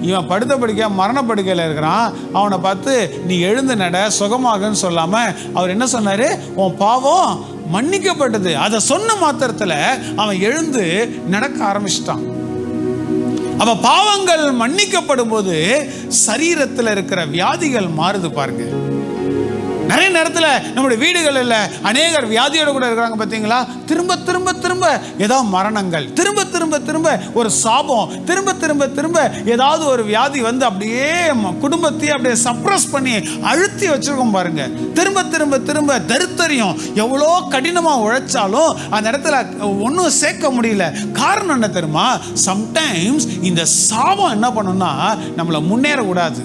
S1: இவன் படுத்த படுக்கையா மரணப்படுக்கையில் இருக்கிறான், அவனை பார்த்து நீ எழுந்து நட, சுகமாகன்னு சொல்லாம அவர் என்ன சொன்னாரு? உன் பாவம் மன்னிக்கப்பட்டது. அதை சொன்ன மாத்திரத்தில் அவன் எழுந்து நடக்க ஆரம்பிச்சிட்டான். அவ பாவங்கள் மன்னிக்கப்படும் போது சரீரத்தில் இருக்கிற வியாதிகள் மாறுது பாருங்க. நிறைய நேரத்தில் நம்முடைய வீடுகளில் அநேகர் வியாதியோடு கூட இருக்கிறாங்க பார்த்தீங்களா. திரும்ப திரும்ப திரும்ப ஏதாவது மரணங்கள், திரும்ப திரும்ப திரும்ப ஒரு சாபம், திரும்ப திரும்ப திரும்ப ஏதாவது ஒரு வியாதி வந்து அப்படியே குடும்பத்தையே அப்படியே சப்ரஸ் பண்ணி அழுத்தி வச்சிருக்கோம் பாருங்க. திரும்ப திரும்ப திரும்ப தரித்திரியம், எவ்வளோ கடினமாக உழைச்சாலும் அந்த இடத்துல ஒன்றும் சேர்க்க முடியல. காரணம் என்ன தெரியுமா? சம்டைம்ஸ் இந்த சாபம் என்ன பண்ணுன்னா, நம்மளை முன்னேறக்கூடாது.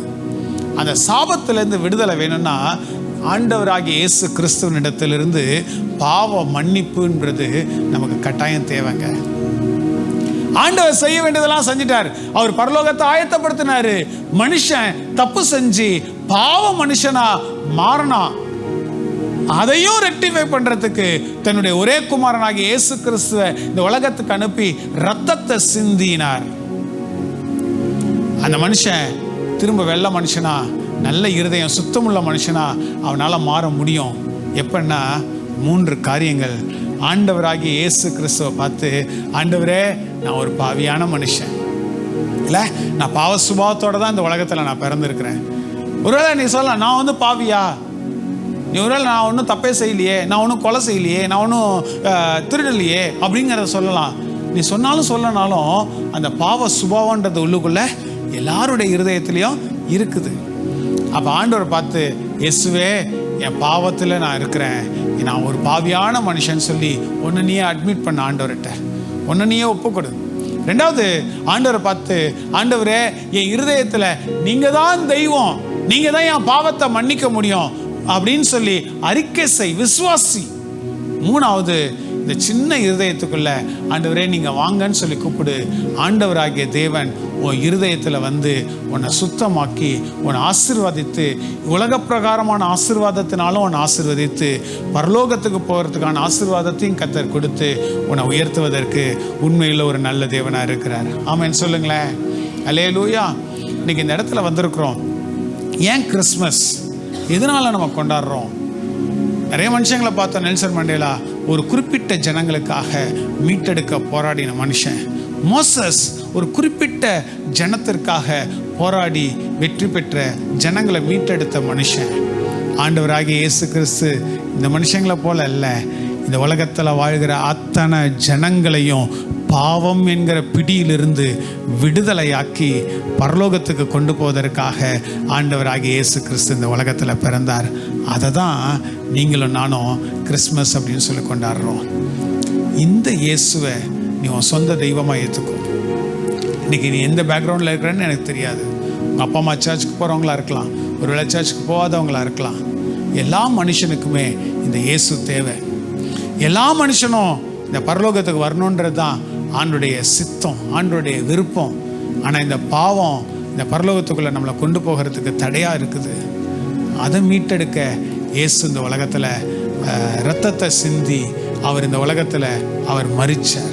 S1: அந்த சாபத்திலேருந்து விடுதலை வேணும்னா, ஆண்டவராகிய இயேசு கிறிஸ்துவனிடத்திலிருந்து பாவ மன்னிப்புன்றது நமக்கு கட்டாயம் தேவைங்க. ஆண்டவர் செய்ய வேண்டியதெல்லாம் செஞ்சிட்டார். அவர் பரலோகத்தை ஆயத்தப்படுத்தினாரு. மனுஷன் தப்பு செஞ்சு பாவ மனுஷனா மாறினா, அதையும் ரெக்டிஃபை பண்றதுக்கு தன்னுடைய ஒரே குமாரனாகிய இயேசு கிறிஸ்துவை இந்த உலகத்துக்கு அனுப்பி ரத்தத்தை சிந்தினார். அந்த மனுஷன் திரும்ப வெள்ள மனுஷனா, நல்ல இருதயம், சுத்தமுள்ள மனுஷனா அவனால் மாற முடியும். எப்பன்னா 3 காரியங்கள். ஆண்டவராகிய இயேசு கிறிஸ்துவை பார்த்து, ஆண்டவரே, நான் ஒரு பாவியான மனுஷன் இல்லை, நான் பாவ சுபாவத்தோடு தான் இந்த உலகத்தில் நான் பிறந்திருக்கிறேன். ஒருவேளை நீ சொல்லலாம், நான் வந்து பாவியா, நீ ஒருவேளை நான் ஒன்றும் தப்பே செய்யலையே, நான் ஒன்றும் கொலை செய்யலையே, நான் ஒன்றும் திருடலையே அப்படிங்கிறத சொல்லலாம். நீ சொன்னாலும் சொல்லனாலும் அந்த பாவ சுபாவன்றது உள்ளுக்குள்ள எல்லாருடைய இருதயத்திலையும் இருக்குது. அப்போ ஆண்டவர் பார்த்து, இயேசுவே, என் பாவத்தில் நான் இருக்கிறேன், நான் ஒரு பாவியான மனுஷன் சொல்லி ஒன்று நீயே அட்மிட் பண்ண ஆண்டவர்கிட்ட, ஒன்று நீயே ஒப்புக்கொடு. 2வது, ஆண்டவரை பார்த்து, ஆண்டவரே, என் இருதயத்தில் நீங்கள் தான் தெய்வம், நீங்கள் தான் என் பாவத்தை மன்னிக்க முடியும் அப்படின்னு சொல்லி அறிக்கை செய், விசுவாசி. 3வது, இந்த சின்ன இருதயத்துக்குள்ள ஆண்டவரே நீங்கள் வாங்கன்னு சொல்லி கூப்பிடு. ஆண்டவராகிய தேவன் உன் இருதயத்தில் வந்து உன்னை சுத்தமாக்கி உன்னை ஆசீர்வதித்து, உலக பிரகாரமான ஆசீர்வாதத்தினாலும் உன்னை ஆசீர்வதித்து, பரலோகத்துக்கு போகிறதுக்கான ஆசீர்வாதத்தையும் கர்த்தர் கொடுத்து உன்னை உயர்த்துவதற்கு உண்மையில் ஒரு நல்ல தேவனாக இருக்கிறார். ஆமென் சொல்லுங்களேன். அல்லேலூயா. இன்னைக்கு இந்த இடத்துல வந்திருக்கிறோம். ஏன் கிறிஸ்மஸ் எதனால நம்ம கொண்டாடுறோம்? நிறைய மனுஷங்களை பார்த்தோம். நெல்சன் மண்டேலா ஒரு குறிப்பிட்ட ஜனங்களுக்காக மீட்டெடுக்க போராடின மனுஷன். மோசஸ் ஒரு குறிப்பிட்ட ஜனத்திற்காக போராடி வெற்றி பெற்ற ஜனங்களை மீட்டெடுத்த மனுஷன். ஆண்டவராகிய இயேசு கிறிஸ்து இந்த மனுஷங்களை போல அல்ல, இந்த உலகத்தில் வாழ்கிற அத்தனை ஜனங்களையும் பாவம் என்கிற பிடியிலிருந்து விடுதலையாக்கி பரலோகத்துக்கு கொண்டு போவதற்காக ஆண்டவராகிய இயேசு கிறிஸ்து இந்த உலகத்தில் பிறந்தார். அதை தான் நீங்களும் நானும் கிறிஸ்மஸ் அப்படின்னு சொல்லி கொண்டாடுறோம். இந்த இயேசுவை நீ உன் சொந்த தெய்வமாக ஏற்றுக்கோ. இன்றைக்கி நீ எந்த பேக்ரவுண்டில் இருக்கிறன்னு எனக்கு தெரியாது. உங்கள் அப்பா அம்மா சர்ச்சுக்கு போகிறவங்களா இருக்கலாம், ஒருவேளை சர்ச்சுக்கு போகாதவங்களா இருக்கலாம். எல்லா மனுஷனுக்குமே இந்த இயேசு தேவை. எல்லா மனுஷனும் இந்த பரலோகத்துக்கு வரணுன்றது தான் ஆண்டுடைய சித்தம், ஆண்டுடைய விருப்பம். ஆனால் இந்த பாவம் இந்த பரலோகத்துக்குள்ளே நம்மளை கொண்டு போகிறதுக்கு தடையாக இருக்குது. அதை மீட்டெடுக்க இயேசு இந்த உலகத்தில் இரத்தத்தை சிந்தி அவர் இந்த உலகத்தில் அவர் மரிச்சார்.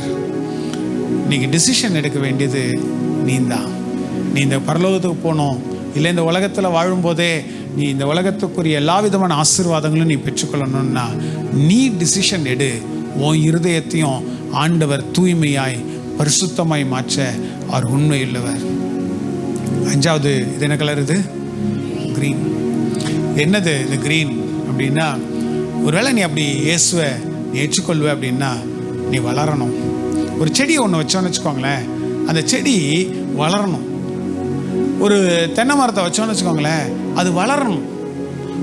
S1: இன்னைக்கு டிசிஷன் எடுக்க வேண்டியது நீந்தான். நீ இந்த பரலோகத்துக்கு போகணும், இல்லை இந்த உலகத்தில் வாழும்போதே நீ இந்த உலகத்துக்குரிய எல்லா விதமான ஆசீர்வாதங்களும் நீ பெற்றுக்கொள்ளணும்னா நீ டிசிஷன் எடு. உன் இருதயத்தையும் ஆண்டவர் தூய்மையாய் பரிசுத்தமாய் மாற்ற அவர் உண்மை உள்ளவர். 5வது இது என்ன கலர்? இது கிரீன். என்னது இது கிரீன் அப்படின்னா, ஒருவேளை நீ அப்படி இயேசுவை நீ ஏற்றுக்கொள்வ அப்படின்னா நீ வளரணும். ஒரு செடியை ஒன்று வச்சோன்னு வச்சுக்கோங்களேன், அந்த செடி வளரணும். ஒரு தென்னை மரத்தை வச்சோன்னு வச்சுக்கோங்களேன், அது வளரணும்.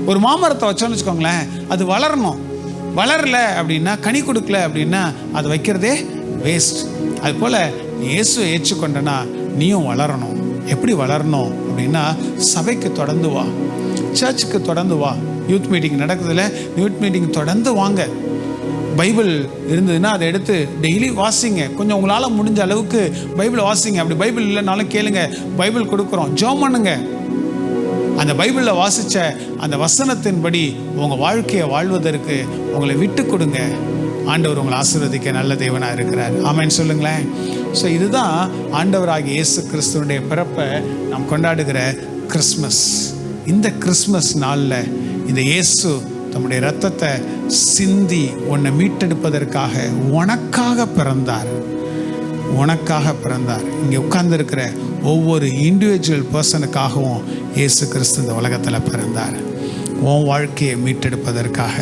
S1: ஒரு மாமரத்தை வச்சோன்னு வச்சுக்கோங்களேன், அது வளரணும். வளரல அப்படின்னா, கனி கொடுக்கல அப்படின்னா அது வைக்கிறதே வேஸ்ட். அது போல் நீ இயேசுவை ஏற்றுக்கொண்டனா நீயும் வளரணும். எப்படி வளரணும் அப்படின்னா, சபைக்கு தொடர்ந்து வா, சர்ச்சுக்கு தொடர்ந்து வா. யூத் மீட்டிங் நடக்குதுல, யூத் மீட்டிங் தொடர்ந்து வாங்க. பைபிள் இருந்ததுன்னா அதை எடுத்து டெய்லி வாசிங்க. கொஞ்சம் உங்களால் முடிஞ்ச அளவுக்கு பைபிள் வாசிங்க. அப்படி பைபிள் இல்லைனாலும் கேளுங்க, பைபிள் கொடுக்குறோம், ஜெபம் பண்ணுங்க. அந்த பைபிளில் வாசித்த அந்த வசனத்தின்படி உங்கள் வாழ்க்கையை வாழ்வதற்கு உங்களை விட்டு கொடுங்க. ஆண்டவர் உங்களை ஆசீர்வதிக்க நல்ல தேவனாக இருக்கிறார். ஆமென் சொல்லுங்களேன். ஸோ இதுதான் ஆண்டவராகிய இயேசு கிறிஸ்துவனுடைய பிறப்பை நாம் கொண்டாடுகிற கிறிஸ்மஸ். இந்த கிறிஸ்மஸ் நாளில் இந்த இயேசு தம்முடைய இரத்தத்தை சிந்தி உன்னை மீட்டெடுப்பதற்காக உனக்காக பிறந்தார். உனக்காக பிறந்தார். இங்கே உட்கார்ந்துருக்கிற ஒவ்வொரு இண்டிவிஜுவல் பர்சனுக்காகவும் இயேசு கிறிஸ்து இந்த உலகத்தில் பிறந்தார். உன் வாழ்க்கையை மீட்டெடுப்பதற்காக,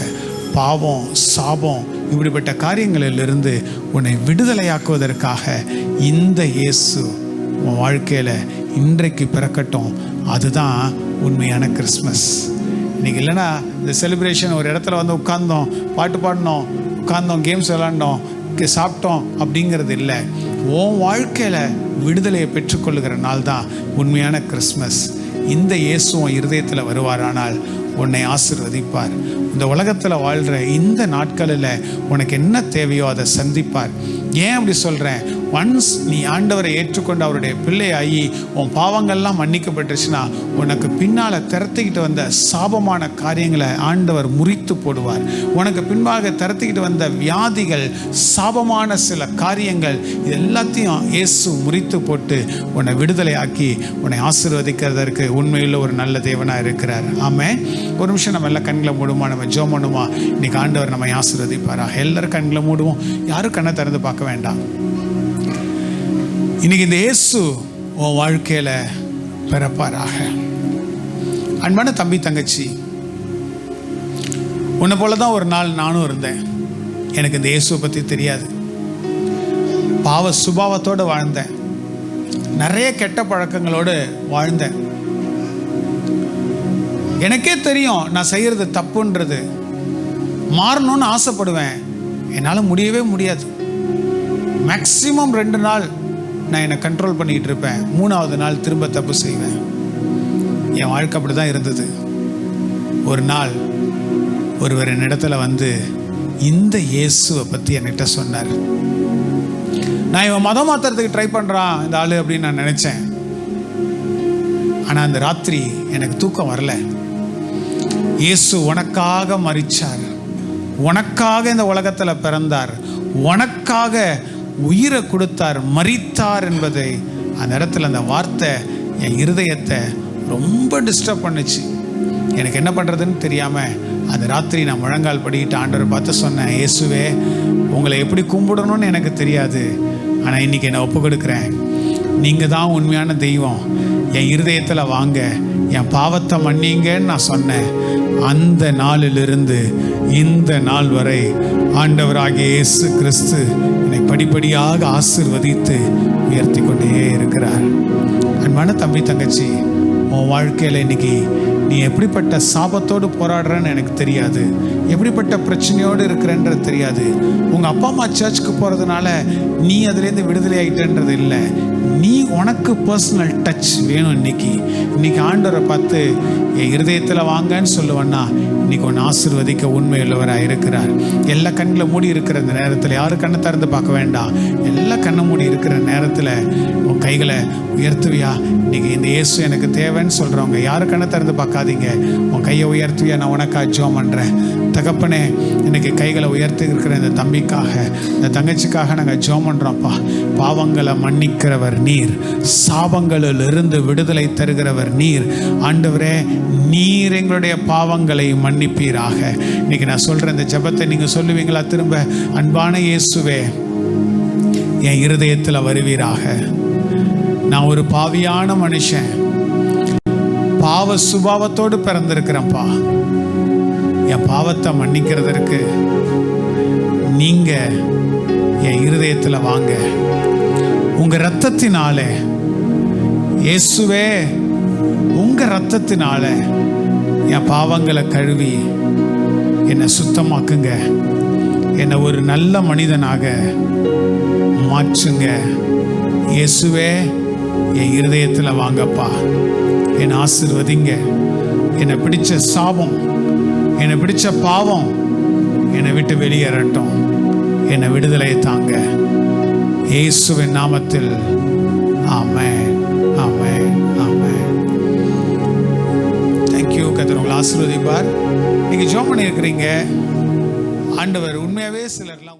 S1: பாவம் சாபம் இப்படிப்பட்ட காரியங்களிலிருந்து உன்னை விடுதலையாக்குவதற்காக இந்த இயேசு உன் வாழ்க்கையில் இன்றைக்கு பிறக்கட்டும். அதுதான் உண்மையான கிறிஸ்மஸ். இன்றைக்கி இல்லைன்னா இந்த செலிப்ரேஷன் ஒரு இடத்துல வந்து உட்கார்ந்தோம், பாட்டு பாடினோம், உட்கார்ந்தோம், கேம்ஸ் விளாண்டோம், சாப்பிட்டோம் அப்படிங்கிறது இல்லை. உன் வாழ்க்கையில் விடுதலையை பெற்றுக்கொள்ளுகிற நாள் தான் உண்மையான கிறிஸ்மஸ். இந்த இயேசு உன் இருதயத்தில் வருவாரானால் உன்னை ஆசீர்வதிப்பார். இந்த உலகத்தில் வாழ்கிற இந்த நாட்களில் உனக்கு என்ன தேவையோ அதை சந்திப்பார். ஏன் அப்படி சொல்கிறேன்? ஒன்ஸ் நீ ஆண்டவரை ஏற்றுக்கொண்டு அவருடைய பிள்ளையாகி உன் பாவங்கள்லாம் மன்னிக்கப்பட்டுச்சுன்னா உனக்கு பின்னால் திறத்திக்கிட்டு வந்த சாபமான காரியங்களை ஆண்டவர் முறித்து போடுவார். உனக்கு பின்பாக திறத்திக்கிட்டு வந்த வியாதிகள், சாபமான சில காரியங்கள், இது எல்லாத்தையும் இயேசு முறித்து போட்டு உன்னை விடுதலையாக்கி உன்னை ஆசீர்வதிக்கிறதற்கு உண்மையில் ஒரு நல்ல தேவனாக இருக்கிறார். ஆமென். ஒரு நிமிஷம் நம்ம எல்லாம் கண்களை மூடுமா, நம்ம ஜெபம் பண்ணுமா. இன்னைக்கு ஆண்டவர் நம்மை ஆசீர்வதிப்பாராக. எல்லாரும் கண்களை மூடுவோம், யாரும் கண்ணை திறந்து பார்க்க வேண்டாம். இன்னைக்கு இந்த இயேசு உன் வாழ்க்கையில் பிறப்பாராக. அன்பான தம்பி தங்கச்சி, உன்னை போல தான் ஒரு நாள் நானும் இருந்தேன். எனக்கு இந்த இயேசுவை பற்றி தெரியாது. பாவ சுபாவத்தோடு வாழ்ந்தேன். நிறைய கெட்ட பழக்கங்களோடு வாழ்ந்தேன். எனக்கே தெரியும் நான் செய்கிறது தப்புன்றது. மாறணும்னு ஆசைப்படுவேன், என்னால் முடியவே முடியாது. மேக்சிமம் 2 நாள் நான் என்னை கண்ட்ரோல் பண்ணிக்கிட்டு இருப்பேன். 3ஆவது நாள் திரும்ப தப்பு செய்வேன். என் வாழ்க்கை அப்படி தான் இருந்தது. ஒரு நாள் ஒருவர் என்னிடத்துல வந்து இந்த இயேசுவை பற்றி என்கிட்ட சொன்னார். நான் இவன் மதம் மாற்றுறதுக்கு ட்ரை பண்ணுறான் இந்த ஆள் அப்படின்னு நான் நினச்சேன். ஆனால் அந்த ராத்திரி எனக்கு தூக்கம் வரல. இயேசு உனக்காக மரிச்சார், உனக்காக இந்த உலகத்தில் பிறந்தார், உனக்காக உயிரை கொடுத்தார், மரித்தார் என்பதை அந்த இடத்துல அந்த வார்த்தை என் இருதயத்தை ரொம்ப டிஸ்டர்ப் பண்ணுச்சு. எனக்கு என்ன பண்ணுறதுன்னு தெரியாமல் அந்த ராத்திரி நான் முழங்கால் படிக்கிட்டு ஆண்டவர் பார்த்து சொன்னேன், இயேசுவே உங்களை எப்படி கும்பிடணும்னு எனக்கு தெரியாது, ஆனால் இன்றைக்கி என்னை ஒப்பு கொடுக்குறேன். நீங்கள் தான் உண்மையான தெய்வம். என் இருதயத்தில் வாங்க, என் பாவத்தை மன்னிங்கன்னு நான் சொன்னேன். அந்த நாளிலிருந்து இந்த நாள் வரை ஆண்டவராகிய இயேசு கிறிஸ்து என்னை படிப்படியாக ஆசீர்வதித்து உயர்த்தி கொண்டே இருக்கிறார். அன்பான தம்பி தங்கச்சி, உன் வாழ்க்கையில் இன்னைக்கு நீ எப்படிப்பட்ட சாபத்தோடு போராடுறன்னு எனக்கு தெரியாது, எப்படிப்பட்ட பிரச்சனையோடு இருக்கிறன்றது தெரியாது. உங்கள் அப்பா அம்மா சர்ச்சுக்கு போகிறதுனால நீ அதுலேருந்து விடுதலை ஆகிட்டன்றது இல்லை. நீ உனக்கு பர்சனல் டச் வேணும். இன்னைக்கு ஆண்டவரை பார்த்து என் இருதயத்தில் வாங்கன்னு சொல்லுவேன்னா இன்னைக்கு ஒன்று ஆசீர்வதிக்க உண்மையுள்ளவராக இருக்கிறார். எல்லா கண்களை மூடி இருக்கிற இந்த நேரத்தில், யாரும் கண்ணை திறந்து பார்க்க வேண்டாம், எல்லா கண்ணை மூடி இருக்கிற நேரத்தில் உன் கைகளை உயர்த்துவியா? இன்னைக்கு இந்த இயேசு எனக்கு தேவைன்னு சொல்கிறவங்க யாரும் கண்ணை திறந்து பார்க்காதீங்க. உன் கையை உயர்த்துவியா? நான் உனக்காக ஜெபம் பண்ணுறேன். தகப்பனே, இன்னைக்கு கைகளை உயர்த்தி இருக்கிற இந்த தம்பிக்காக, இந்த தங்கச்சிக்காக நாங்கள் ஜெபம் பண்ணுறோம்ப்பா. பாவங்களை மன்னிக்கிறவர் நீர், சாபங்களிலிருந்து விடுதலை தருகிறவர் நீர். ஆண்டவரே, நீர் எங்களுடைய பாவங்களை மன்னிப்பீராக. இன்னைக்கு நான் சொல்கிறேன் இந்த ஜெபத்தை நீங்கள் சொல்லுவீங்களா? திரும்ப, அன்பான இயேசுவே, என் இருதயத்தில் வருவீராக. நான் ஒரு பாவியான மனுஷன், பாவ சுபாவத்தோடு பிறந்திருக்கிறேன்ப்பா. என் பாவத்தை மன்னிக்கிறதற்கு நீங்க என் இருதயத்தில் வாங்க. உங்க ரத்தத்தினாலே இயேசுவே, உங்க ரத்தத்தினால என் பாவங்களை கழுவி என்னை சுத்தமாக்குங்க. என்னை ஒரு நல்ல மனிதனாக மாற்றுங்க. இயேசுவே, என் இருதயத்தில் வாங்கப்பா. என்னை ஆசீர்வதிங்க. என்னை பிடிச்ச சாபம், என்னை பிடிச்ச பாவம் என்னை விட்டு வெளியேறட்டும். என்னை விடுதலை தாங்க. இயேசுவின் நாமத்தில் ஆமென், ஆமென், ஆமென். தேங்க்யூ. கர்த்தர் உங்களை ஆசீர்வதிப்பார். நீங்க ஜெபம் பண்ணியிருக்கிறீங்க. ஆண்டவர் உண்மையாவே சிலர்லாம்